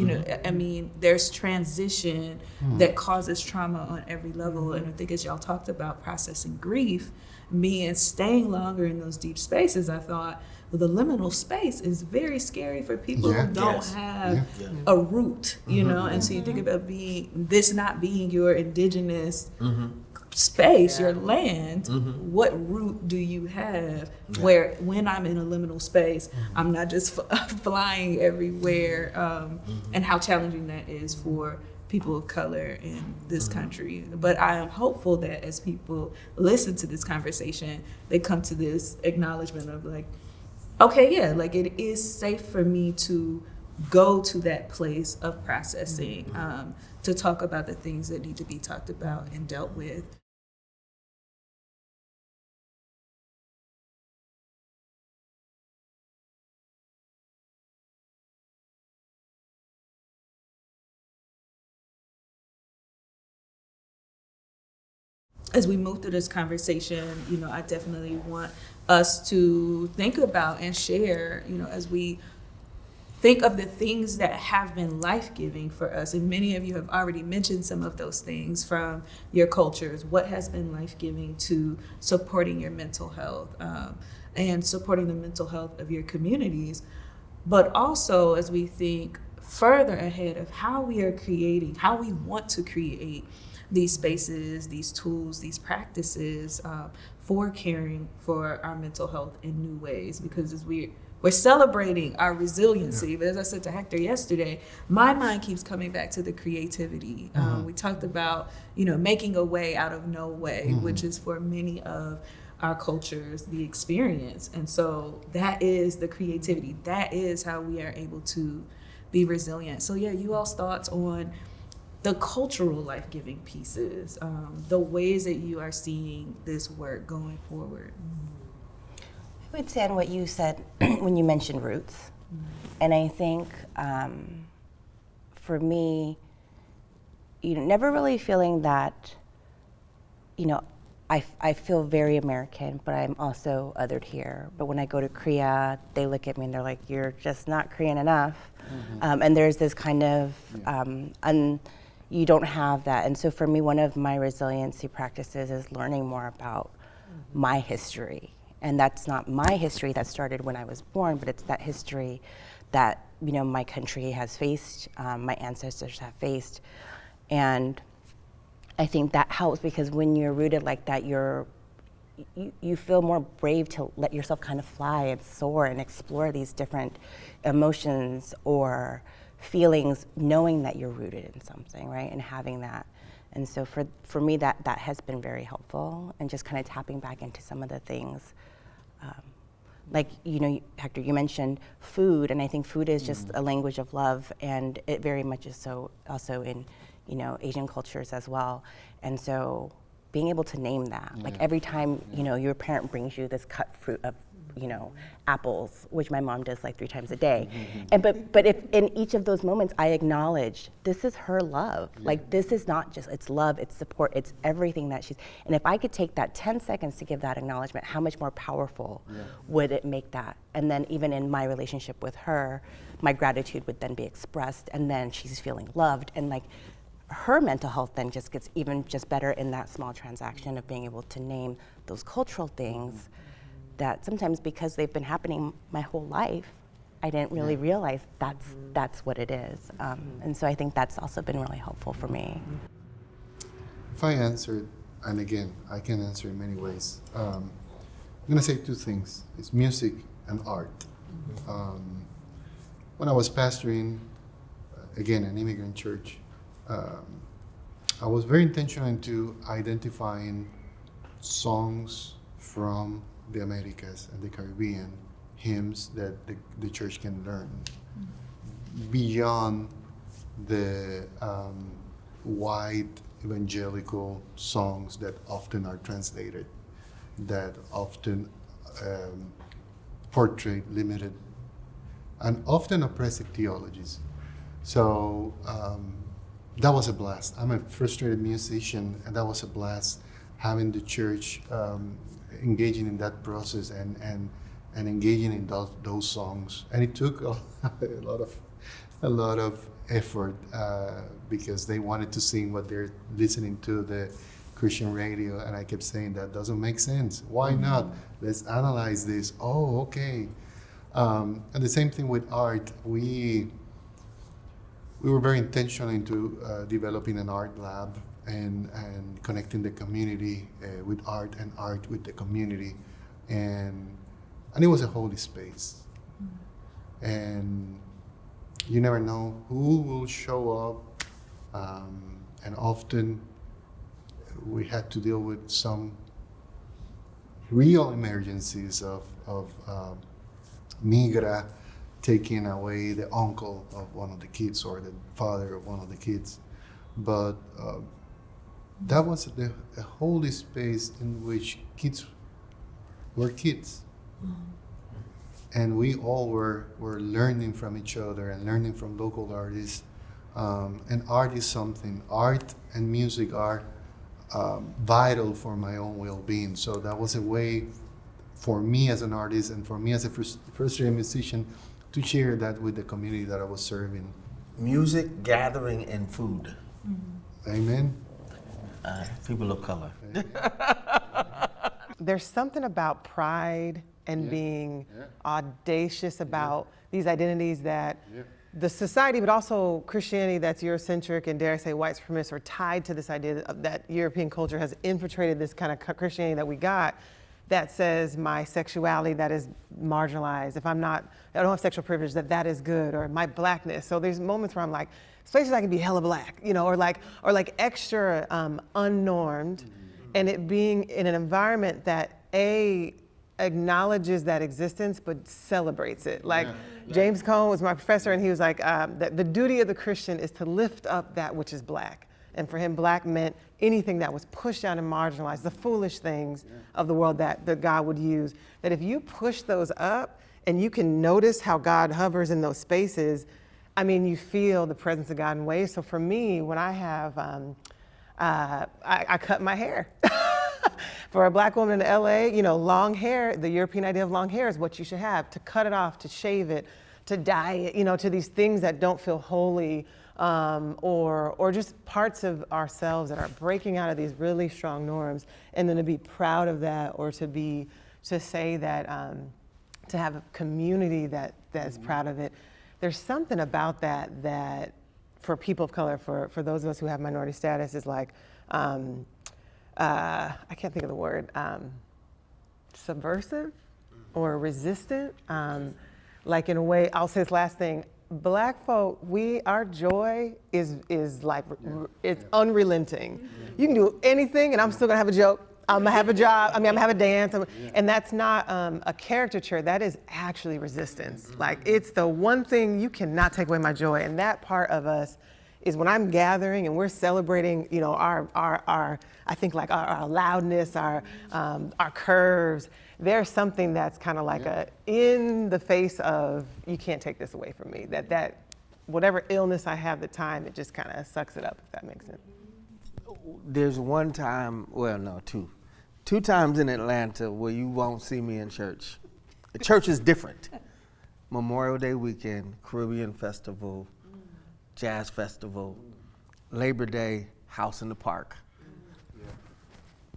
There's transition that causes trauma on every level. And I think as y'all talked about processing grief, staying longer in those deep spaces, I thought, the liminal space is very scary for people who don't have a root, and so you think about not being your indigenous space, your land. What root do you have where when I'm in a liminal space, I'm not just flying everywhere, and how challenging that is for people of color in this country. But I am hopeful that as people listen to this conversation, they come to this acknowledgement of like, okay, it is safe for me to go to that place of processing, to talk about the things that need to be talked about and dealt with. As we move through this conversation, I definitely want us to think about and share, as we think of the things that have been life-giving for us. And many of you have already mentioned some of those things from your cultures. What has been life-giving to supporting your mental health? and supporting the mental health of your communities, but also as we think further ahead of how we are creating, how we want to create these spaces, these tools, these practices for caring for our mental health in new ways. Because as we're celebrating our resiliency, but as I said to Hector yesterday, my mind keeps coming back to the creativity. We talked about, making a way out of no way, which is for many of our cultures the experience. And so that is the creativity. That is how we are able to be resilient. So yeah, you all's thoughts on the cultural life-giving pieces, the ways that you are seeing this work going forward. I would say on what you said when you mentioned roots. And I think for me, never really feeling that, I feel very American, but I'm also othered here. But when I go to Korea, they look at me and they're like, you're just not Korean enough. And there's this kind of, you don't have that. And so for me, one of my resiliency practices is learning more about my history. And that's not my history that started when I was born, but it's that history that, my country has faced, my ancestors have faced. And I think that helps because when you're rooted like that, you feel more brave to let yourself kind of fly and soar and explore these different emotions or feelings, knowing that you're rooted in something, right? And having that. And so for me, that has been very helpful, and just kind of tapping back into some of the things. Like, Hector, you mentioned food, and I think food is just a language of love, and it very much is so also in, Asian cultures as well. And so being able to name that, like every time, your parent brings you this cut fruit of, apples, which my mom does like 3 times a day. And but if in each of those moments I acknowledge this is her love, like this is not just, it's love, it's support, it's everything that she's, and if I could take that 10 seconds to give that acknowledgement, how much more powerful would it make that? And then even in my relationship with her, my gratitude would then be expressed, and then she's feeling loved, and like her mental health then just gets even just better in that small transaction of being able to name those cultural things that sometimes, because they've been happening my whole life, I didn't really realize that's what it is. And so I think that's also been really helpful for me. If I answer, and again, I can answer in many ways. I'm going to say 2 things. It's music and art. When I was pastoring, again, an immigrant church, I was very intentional into identifying songs from the Americas and the Caribbean, hymns that the church can learn beyond the white evangelical songs that often are translated, that often portray limited and often oppressive theologies. So that was a blast. I'm a frustrated musician, and that was a blast having the church engaging in that process and engaging in those songs. And it took a lot of effort because they wanted to sing what they're listening to the Christian radio, and I kept saying that doesn't make sense. Why not? Let's analyze this. Oh, okay. And the same thing with art. We were very intentional into developing an art lab and connecting the community with art and art with the community, and it was a holy space. And you never know who will show up, and often we had to deal with some real emergencies of migra taking away the uncle of one of the kids or the father of one of the kids. But that was the holy space in which kids were kids. And we all were learning from each other and learning from local artists. And art is something, art and music are vital for my own well-being. So that was a way for me as an artist and for me as a frustrated musician to share that with the community that I was serving. Music, gathering, and food. Amen. People of color. There's something about pride and being audacious about these identities that the society, but also Christianity that's Eurocentric and, dare I say, white supremacist, are tied to this idea of that European culture has infiltrated this kind of Christianity that we got, that says my sexuality, that is marginalized. If I don't have sexual privilege, that is good, or my blackness. So there's moments where I'm like, places I can be hella black, you know, or like extra unnormed, and it being in an environment that acknowledges that existence but celebrates it. Like James Cone was my professor, and he was like, the duty of the Christian is to lift up that which is black. And for him, black meant anything that was pushed down and marginalized, the foolish things of the world that God would use. That if you push those up and you can notice how God hovers in those spaces, I mean, you feel the presence of God in ways. So for me, when I have, I cut my hair. For a black woman in LA, you know, long hair, the European idea of long hair is what you should have. To cut it off, to shave it, to dye it, you know, to these things that don't feel holy, or just parts of ourselves that are breaking out of these really strong norms, and then to be proud of that, or to say that, to have a community that's proud of it. There's something about that for people of color, for those of us who have minority status, is like, I can't think of the word, subversive or resistant. Like, in a way, I'll say this last thing, Black folk, our joy is like, it's unrelenting. You can do anything and I'm still gonna have a joke. I'm gonna have a job, I'm gonna have a dance. And that's not a caricature, that is actually resistance. Like, it's the one thing you cannot take away my joy. And that part of us is when I'm gathering and we're celebrating, you know, our I think like our loudness, our curves. There's something that's kind of like in the face of, you can't take this away from me. That whatever illness I have at the time, it just kind of sucks it up, if that makes sense. There's one time, well, no, two times in Atlanta where you won't see me in church. The church is different. Memorial Day weekend, Caribbean Festival, Jazz Festival, Labor Day, House in the Park.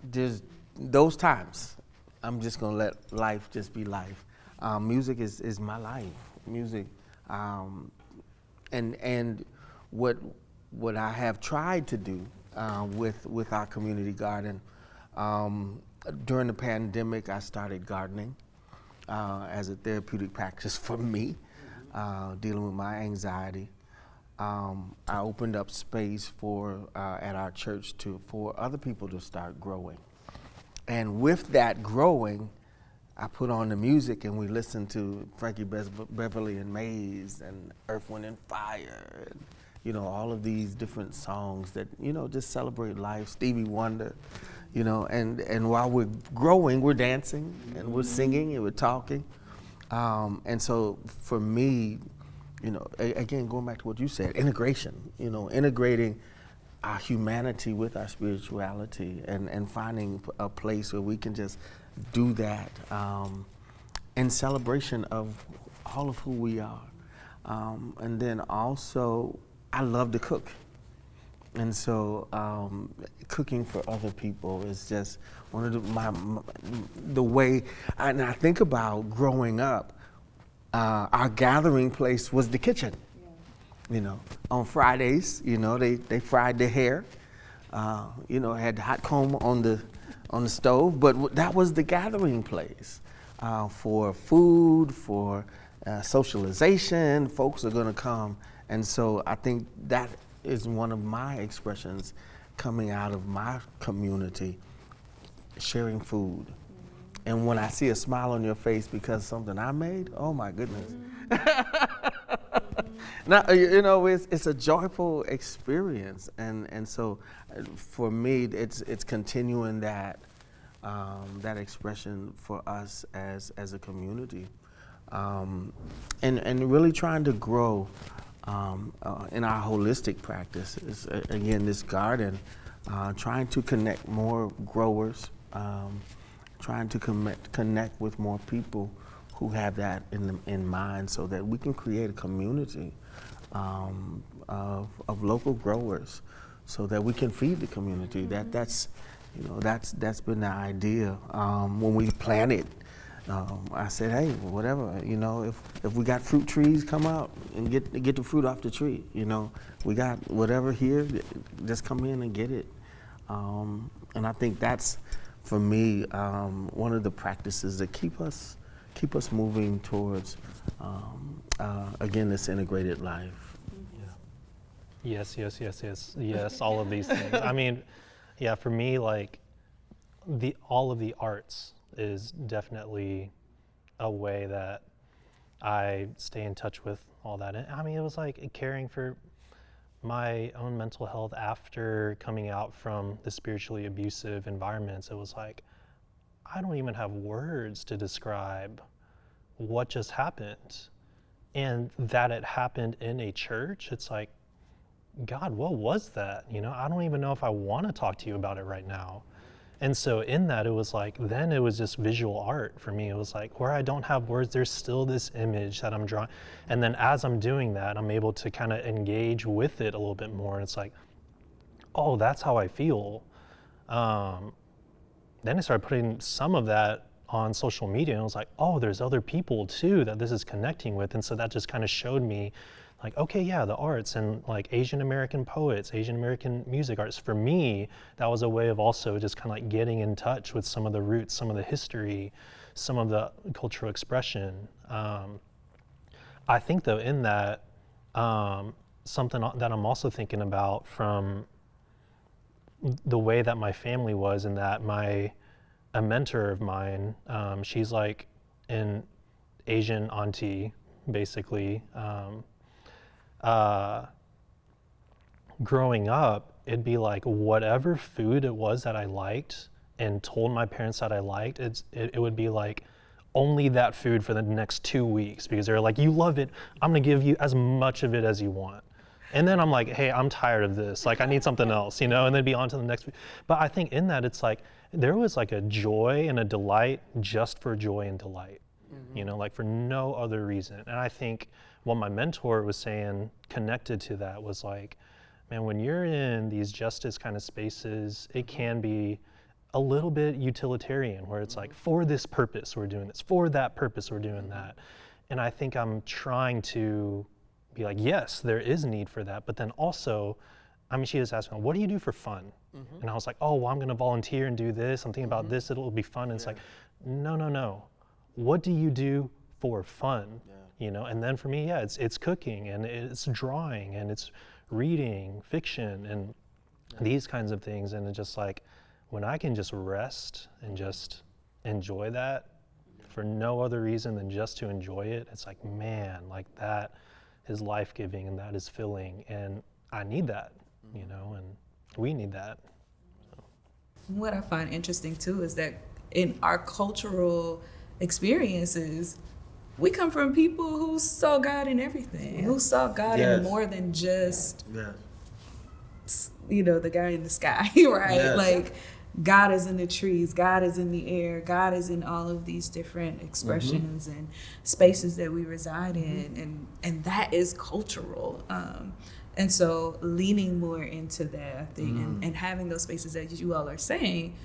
There's those times, I'm just gonna let life just be life. Music is my life. Music, and what I have tried to do with our community garden. During the pandemic, I started gardening as a therapeutic practice for me, dealing with my anxiety. I opened up space at our church for other people to start growing. And with that growing, I put on the music and we listened to Frankie Beverly and Maze and Earth, Wind and Fire, and, you know, all of these different songs that, you know, just celebrate life, Stevie Wonder, you know, and while we're growing, we're dancing and we're singing and we're talking. And so for me, you know, again, going back to what you said, integration, you know, integrating our humanity with our spirituality and finding a place where we can just do that in celebration of all of who we are. And then also, I love to cook. And so cooking for other people is just one of the way, and I think about growing up, our gathering place was the kitchen. You know, on Fridays, you know, they fried their hair, you know, had hot comb on the stove, but that was the gathering place for food, for socialization. Folks are gonna come, and so I think that is one of my expressions coming out of my community, sharing food. And when I see a smile on your face because of something I made, oh my goodness. Now, you know, it's a joyful experience, and so for me, it's continuing that expression for us as a community, and really trying to grow in our holistic practice. Again, this garden, trying to connect more growers, trying to connect with more people who have that in mind, so that we can create a community of local growers, so that we can feed the community. That's been the idea when we planted, I said, hey, whatever, you know, if we got fruit trees, come out and get the fruit off the tree. You know, we got whatever here, just come in and get it. And I think that's, for me, one of the practices that keep us moving towards, again, this integrated life. Yes, all of these things. I mean, yeah, for me, like, all of the arts is definitely a way that I stay in touch with all that. And I mean, it was like caring for my own mental health after coming out from the spiritually abusive environments. It was like, I don't even have words to describe what just happened. And that it happened in a church, it's like, God, what was that? You know, I don't even know if I want to talk to you about it right now. And so in that, it was like, then it was just visual art for me. It was like, where I don't have words, there's still this image that I'm drawing. And then as I'm doing that, I'm able to kind of engage with it a little bit more. And it's like, oh, that's how I feel. Then I started putting some of that on social media, and I was like, oh, there's other people too that this is connecting with. And so that just kind of showed me, like, okay, yeah, the arts and like Asian American poets, Asian American music artists. For me, that was a way of also just kind of like getting in touch with some of the roots, some of the history, some of the cultural expression. I think though in that, something that I'm also thinking about from the way that my family was, and that a mentor of mine, she's like an Asian auntie, basically. Growing up, it'd be like whatever food it was that I liked and told my parents that I liked, it would be like only that food for the next 2 weeks, because they're like, you love it, I'm gonna give you as much of it as you want. And then I'm like, hey, I'm tired of this, like I need something else, you know, and then be on to the next food. But I think in that, it's like, there was like a joy and a delight just for joy and delight. You know, like for no other reason. And I think what my mentor was saying connected to that was like, man, when you're in these justice kind of spaces, it can be a little bit utilitarian, where it's like, for this purpose we're doing this, for that purpose we're doing that. And I think I'm trying to be like, yes, there is need for that, but then also, I mean, she just asked me, what do you do for fun? And I was like, oh, well, I'm gonna volunteer and do this, I'm thinking about this, it'll be fun. And it's like, no. What do you do for fun? You know, and then for me, yeah, it's cooking, and it's drawing, and it's reading fiction, and these kinds of things. And it's just like, when I can just rest and just enjoy that for no other reason than just to enjoy it, it's like, man, like that is life-giving, and that is filling, and I need that, you know, and we need that. So. What I find interesting too is that in our cultural experiences, we come from people who saw God in everything, who saw God in more than just, you know, the guy in the sky, right? Like, God is in the trees, God is in the air, God is in all of these different expressions and spaces that we reside in, and that is cultural. And so leaning more into that, I think, and having those spaces that you all are saying,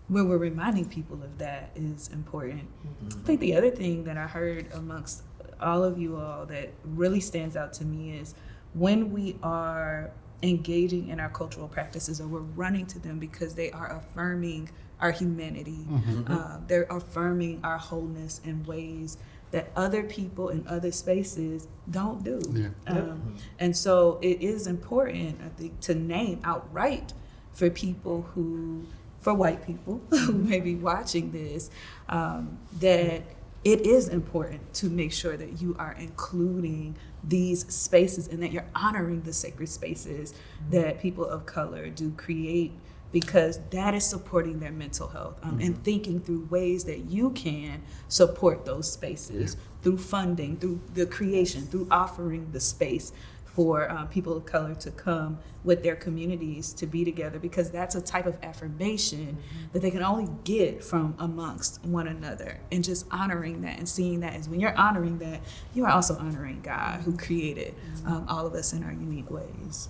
where we're reminding people of that, is important. I think the other thing that I heard amongst all of you all that really stands out to me is when we are engaging in our cultural practices, or we're running to them because they are affirming our humanity, they're affirming our wholeness in ways that other people in other spaces don't do. And so it is important, I think, to name outright for people for white people who may be watching this, that it is important to make sure that you are including these spaces and that you're honoring the sacred spaces that people of color do create, because that is supporting their mental health, and thinking through ways that you can support those spaces through funding, through the creation, through offering the space for people of color to come with their communities to be together, because that's a type of affirmation that they can only get from amongst one another. And just honoring that and seeing that as, when you're honoring that, you are also honoring God, who created all of us in our unique ways.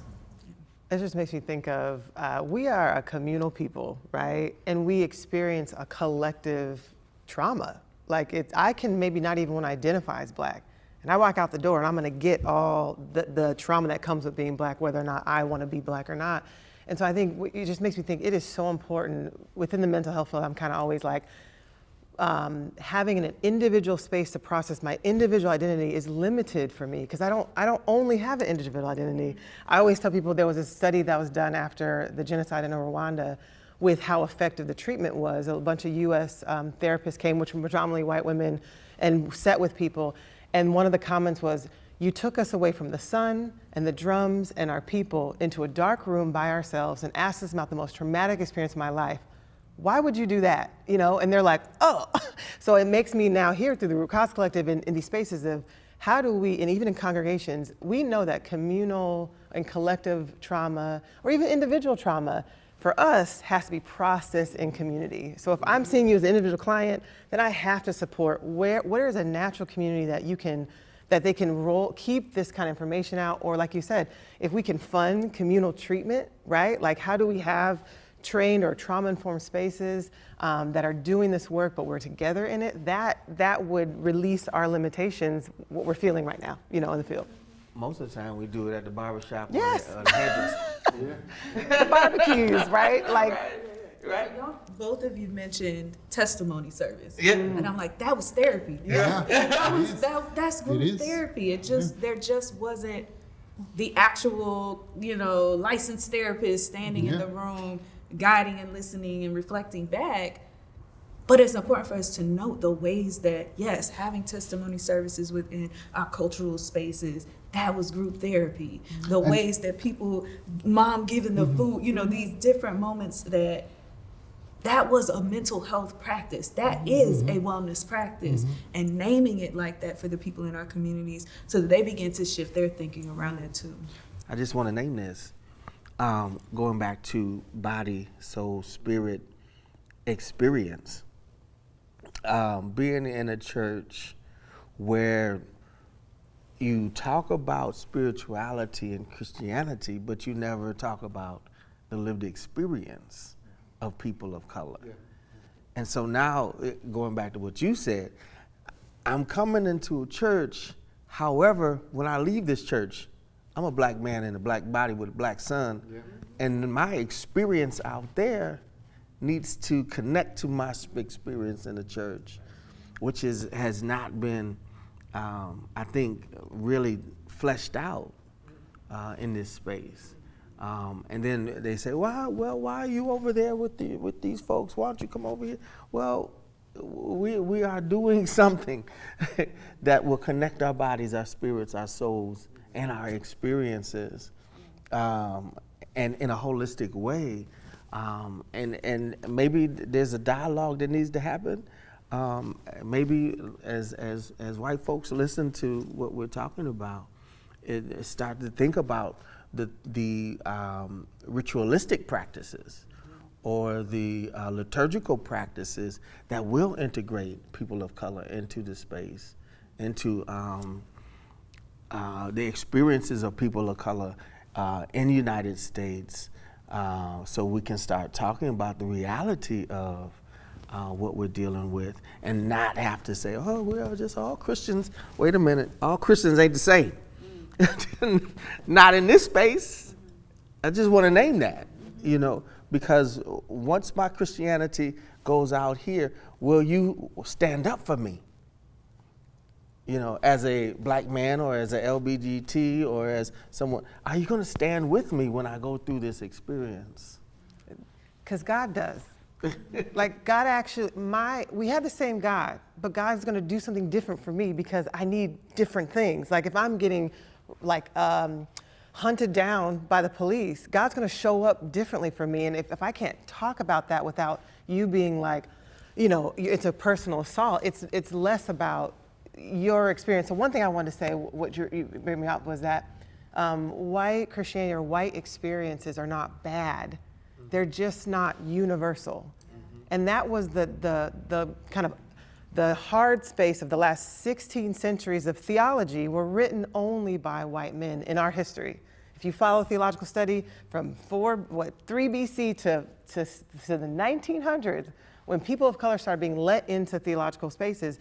It just makes me think of, we are a communal people, right? And we experience a collective trauma, Like I can maybe not even want to identify as black. And I walk out the door and I'm going to get all the trauma that comes with being black, whether or not I want to be black or not. And so I think it just makes me think it is so important within the mental health field. I'm kind of always like, having an individual space to process my individual identity is limited for me because I don't only have an individual identity. I always tell people there was a study that was done after the genocide in Rwanda with how effective the treatment was. A bunch of US therapists came, which were predominantly white women, and sat with people. And one of the comments was, you took us away from the sun and the drums and our people into a dark room by ourselves and asked us about the most traumatic experience of my life. Why would you do that? You know, and they're like, oh. So it makes me now here through the Root Cause Collective in these spaces of how do we, and even in congregations, we know that communal and collective trauma, or even individual trauma, for us has to be processed in community. So if I'm seeing you as an individual client, then I have to support where is a natural community that they can keep this kind of information out, or like you said, if we can fund communal treatment, right? Like how do we have trained or trauma-informed spaces that are doing this work, but we're together in it, that would release our limitations, what we're feeling right now, you know, in the field. Most of the time we do it at the barbershop. Yes. Or the hairdresser. The barbecues, right? Like, Right. Both of you mentioned testimony service. Yeah. And I'm like, that was therapy. Yeah. That's It group is. therapy. There just wasn't the actual, licensed therapist standing in Yeah. the room, guiding and listening and reflecting back. But it's important for us to note the ways that, yes, having testimony services within our cultural spaces, that was group therapy. The ways that mom giving the food, these different moments that was a mental health practice. That is a wellness practice. And naming it like that for the people in our communities so that they begin to shift their thinking around that too. I just want to name this. Going back to body, soul, spirit experience. Being in a church where you talk about spirituality and Christianity, but you never talk about the lived experience of people of color. Yeah. And so now, going back to what you said, I'm coming into a church, however, when I leave this church, I'm a black man in a black body with a black son, and my experience out there needs to connect to my experience in the church, which has not been, I think, really fleshed out in this space. And then they say, why are you over there with these folks? Why don't you come over here? Well, we are doing something that will connect our bodies, our spirits, our souls, and our experiences, and in a holistic way. And maybe there's a dialogue that needs to happen. Maybe as white folks listen to what we're talking about, it start to think about the ritualistic practices or the liturgical practices that will integrate people of color into the space, into the experiences of people of color in the United States, so we can start talking about the reality of what we're dealing with and not have to say, oh, we're just all Christians. Wait a minute, all Christians ain't the same. Not in this space. I just want to name that, because once my Christianity goes out here, will you stand up for me? As a black man or as a LGBT or as someone, are you going to stand with me when I go through this experience? because God does. Like God actually, we have the same God, but God's gonna do something different for me because I need different things. Like if I'm getting hunted down by the police, God's gonna show up differently for me. And if I can't talk about that without you being like, it's a personal assault, it's less about your experience. So one thing I wanted to say, what you bring me up was that white Christianity or white experiences are not bad. They're just not universal. And that was the kind of the hard space of the last 16 centuries of theology were written only by white men in our history. If you follow theological study from 3 BC to the 1900s, when people of color started being let into theological spaces,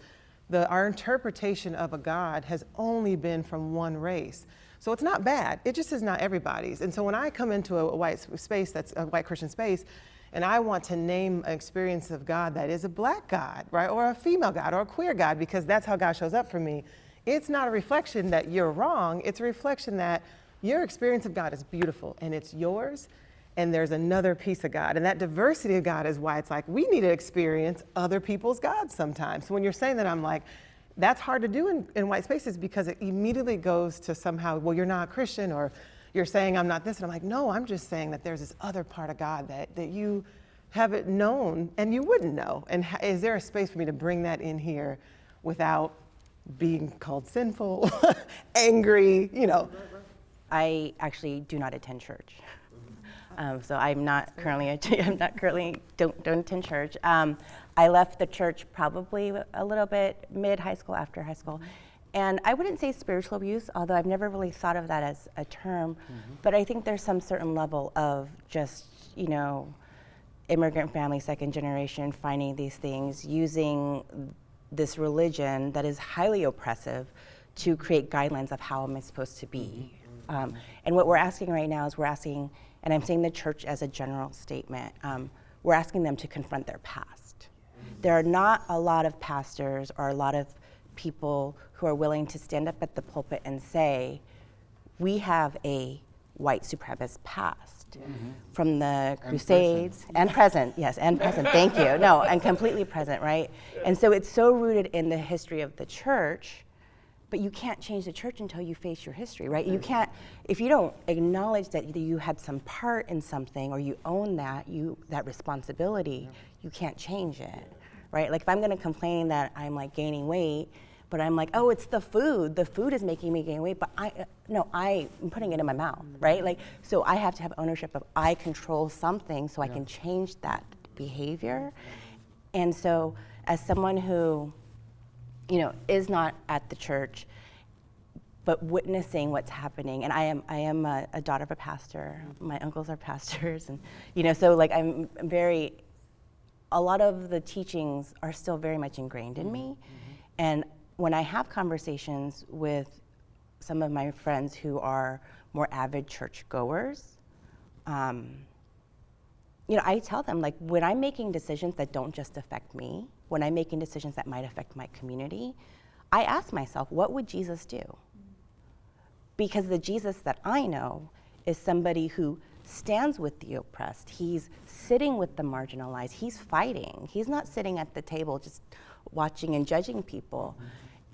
our interpretation of a God has only been from one race. So it's not bad, it just is not everybody's. And so when I come into a white space, that's a white Christian space, and I want to name an experience of God that is a black God, right? Or a female God, or a queer God, because that's how God shows up for me. It's not a reflection that you're wrong, it's a reflection that your experience of God is beautiful and it's yours, and there's another piece of God. And that diversity of God is why it's like, we need to experience other people's gods sometimes. So when you're saying that, I'm like, that's hard to do in white spaces, because it immediately goes to somehow, well, you're not Christian, or you're saying I'm not this. And I'm like, no, I'm just saying that there's this other part of God that you haven't known and you wouldn't know. And is there a space for me to bring that in here without being called sinful, angry, you know? I actually do not attend church. So I'm not currently, don't attend church. I left the church probably a little bit mid-high school, after high school. And I wouldn't say spiritual abuse, although I've never really thought of that as a term, but I think there's some certain level of just, you know, immigrant family, second generation, finding these things, using this religion that is highly oppressive to create guidelines of how am I supposed to be. And what we're asking right now is and I'm saying the church as a general statement, we're asking them to confront their past. There are not a lot of pastors or a lot of people who are willing to stand up at the pulpit and say, we have a white supremacist past from the Crusades and present, yes, and present, thank you. No, and completely present, right? And so it's so rooted in the history of the church, but you can't change the church until you face your history, right? You can't, if you don't acknowledge that you had some part in something or you own that, that responsibility, you can't change it, right? Like if I'm gonna complain that I'm like gaining weight, but I'm like, oh, it's the food is making me gain weight, but I'm putting it in my mouth, right? Like, so I have to have ownership of, I control something so I can change that behavior. And so as someone who, you know, is not at the church, but witnessing what's happening, and I am a daughter of a pastor, my uncles are pastors, and, you know, so like a lot of the teachings are still very much ingrained in me, and when I have conversations with some of my friends who are more avid churchgoers, you know, I tell them, like, when I'm making decisions that don't just affect me, when I'm making decisions that might affect my community, I ask myself, what would Jesus do? Because the Jesus that I know is somebody who stands with the oppressed. He's sitting with the marginalized. He's fighting. He's not sitting at the table just watching and judging people.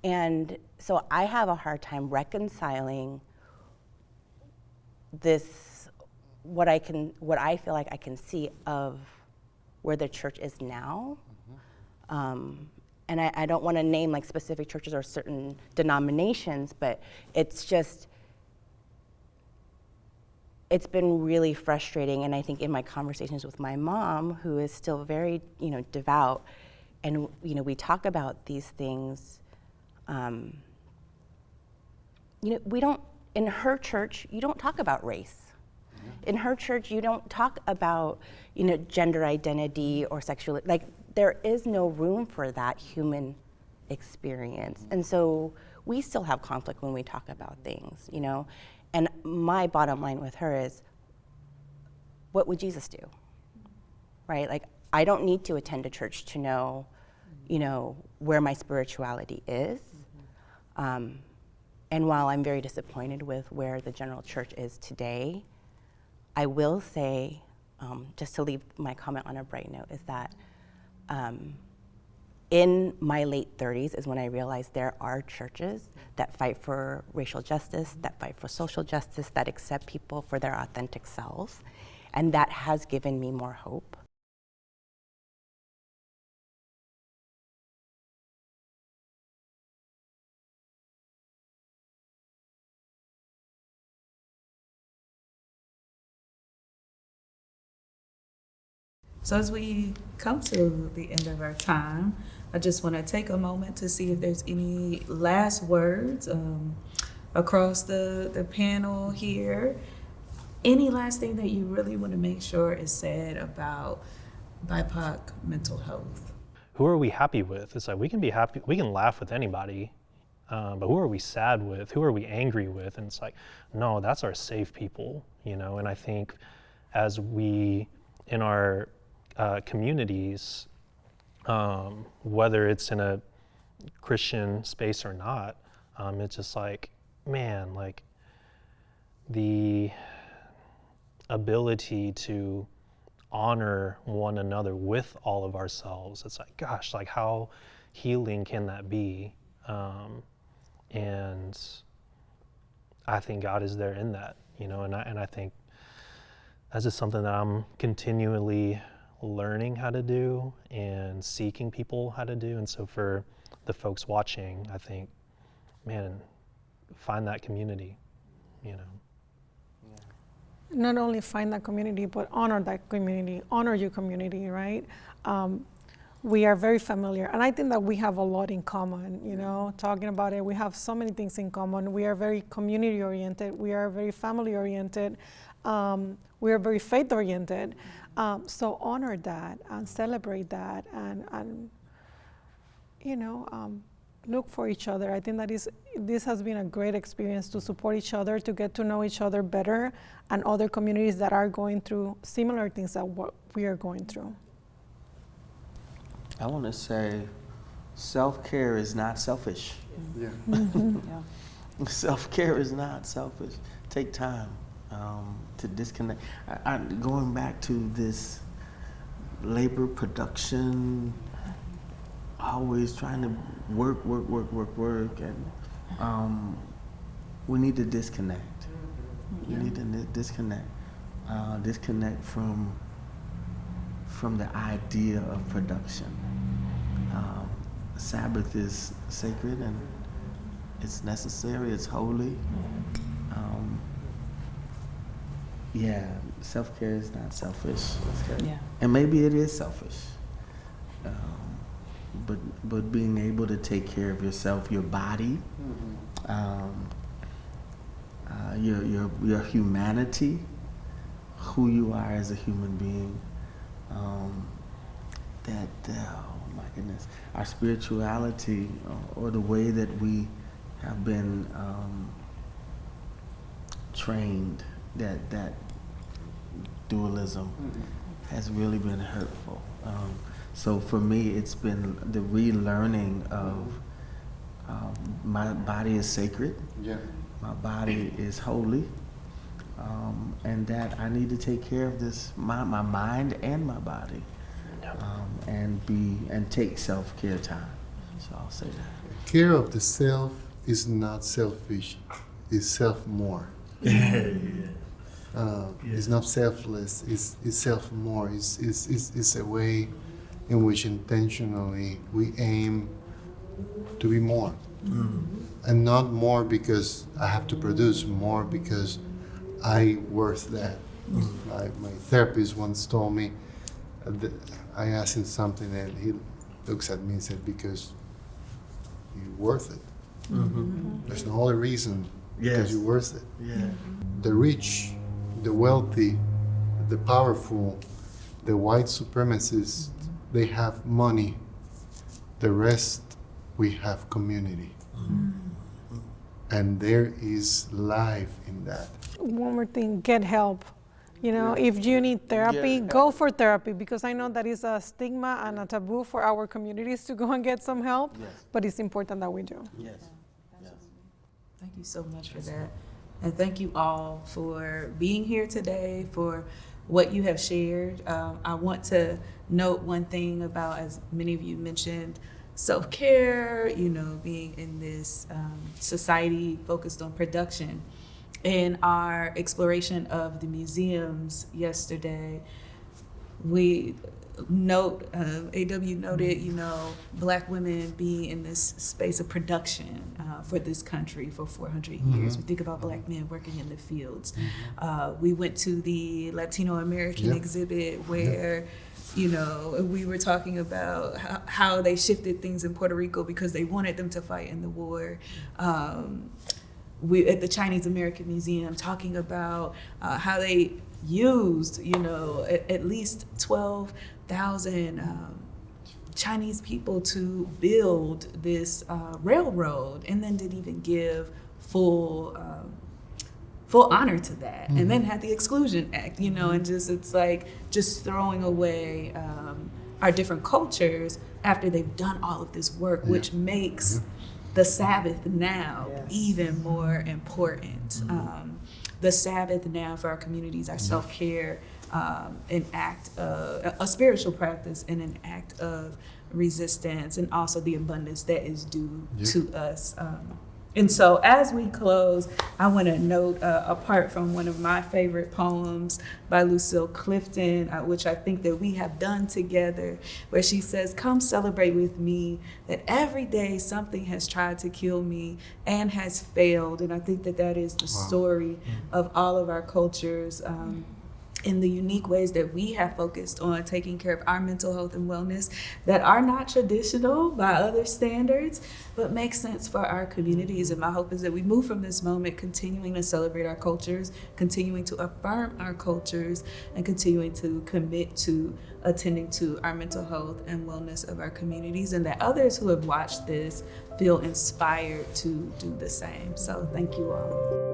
And so I have a hard time reconciling this, what I feel like I can see of where the church is now. And I don't want to name like specific churches or certain denominations, but it's been really frustrating. And I think in my conversations with my mom, who is still very, you know, devout, and, you know, we talk about these things, you know, in her church, you don't talk about race. In her church, you don't talk about, you know, gender identity or sexuality. Like, there is no room for that human experience. And so we still have conflict when we talk about things, you know? And my bottom line with her is, what would Jesus do? Right? Like, I don't need to attend a church to know, you know, where my spirituality is. And while I'm very disappointed with where the general church is today, I will say, just to leave my comment on a bright note, is that in my late 30s is when I realized there are churches that fight for racial justice, that fight for social justice, that accept people for their authentic selves, and that has given me more hope. So as we come to the end of our time, I just want to take a moment to see if there's any last words across the panel here. Any last thing that you really want to make sure is said about BIPOC mental health? Who are we happy with? It's like we can be happy, we can laugh with anybody, but who are we sad with? Who are we angry with? And it's like, no, that's our safe people, you know? And I think as we, in our communities, whether it's in a Christian space or not, it's just like, man, like the ability to honor one another with all of ourselves. It's like, gosh, like how healing can that be? And I think God is there in that, you know, and I think that's just something that I'm continually learning how to do and seeking people how to do. And so for the folks watching, I think, man, find that community, you know. Not only find that community, but honor that community, honor your community, right? We are very familiar, and I think that we have a lot in common, you know, talking about it. We have so many things in common. We are very community oriented. We are very family oriented. We are very faith oriented. So honor that and celebrate that and you know, look for each other. I think that this has been a great experience to support each other, to get to know each other better, and other communities that are going through similar things that what we are going through. I want to say self-care is not selfish. Yeah. Self-care is not selfish. Take time to disconnect. Going back to this labor production, always trying to work, and we need to disconnect. We need to disconnect. Disconnect from the idea of production. Sabbath is sacred and it's necessary, it's holy. Yeah, self-care is not selfish. Yeah. And maybe it is selfish. But being able to take care of yourself, your body, your humanity, who you are as a human being, oh my goodness, our spirituality or the way that we have been trained, that dualism has really been hurtful. So for me, it's been the relearning of my body is sacred. Yeah. My body is holy. And that I need to take care of my mind and my body, and take self-care time. So I'll say that. Care of the self is not selfish, it's self more. It's not selfless, it's self more. It's a way in which intentionally we aim to be more. And not more because I have to produce, more because I worth that. My therapist once told me, I asked him something and he looks at me and said, because you're worth it. There's no other reason, because you're worth it. Yeah. The rich, the wealthy, the powerful, the white supremacists, they have money. The rest, we have community. And there is life in that. One more thing, get help. You know, if you need therapy, go for therapy, because I know that is a stigma and a taboo for our communities to go and get some help, but it's important that we do. Yes. Thank you so much for that. And thank you all for being here today, for what you have shared. I want to note one thing about, as many of you mentioned, self-care, you know, being in this society focused on production. In our exploration of the museums yesterday, we note, AW noted, you know, Black women being in this space of production for this country for 400 years. We think about Black men working in the fields. We went to the Latino American exhibit where, you know, we were talking about how they shifted things in Puerto Rico because they wanted them to fight in the war. We at the Chinese American Museum talking about how they used, at least 12,000 Chinese people to build this railroad, and then didn't even give full honor to that, and then had the Exclusion Act, and it's like just throwing away our different cultures after they've done all of this work, which makes the Sabbath now even more important. The Sabbath now for our communities, our self-care, an act of a spiritual practice and an act of resistance, and also the abundance that is due to us. And so as we close, I want to note a part from one of my favorite poems by Lucille Clifton, which I think that we have done together, where she says, "Come celebrate with me that every day something has tried to kill me and has failed." And I think that that is the story of all of our cultures. In the unique ways that we have focused on taking care of our mental health and wellness that are not traditional by other standards, but make sense for our communities. And my hope is that we move from this moment continuing to celebrate our cultures, continuing to affirm our cultures, and continuing to commit to attending to our mental health and wellness of our communities, and that others who have watched this feel inspired to do the same. So thank you all.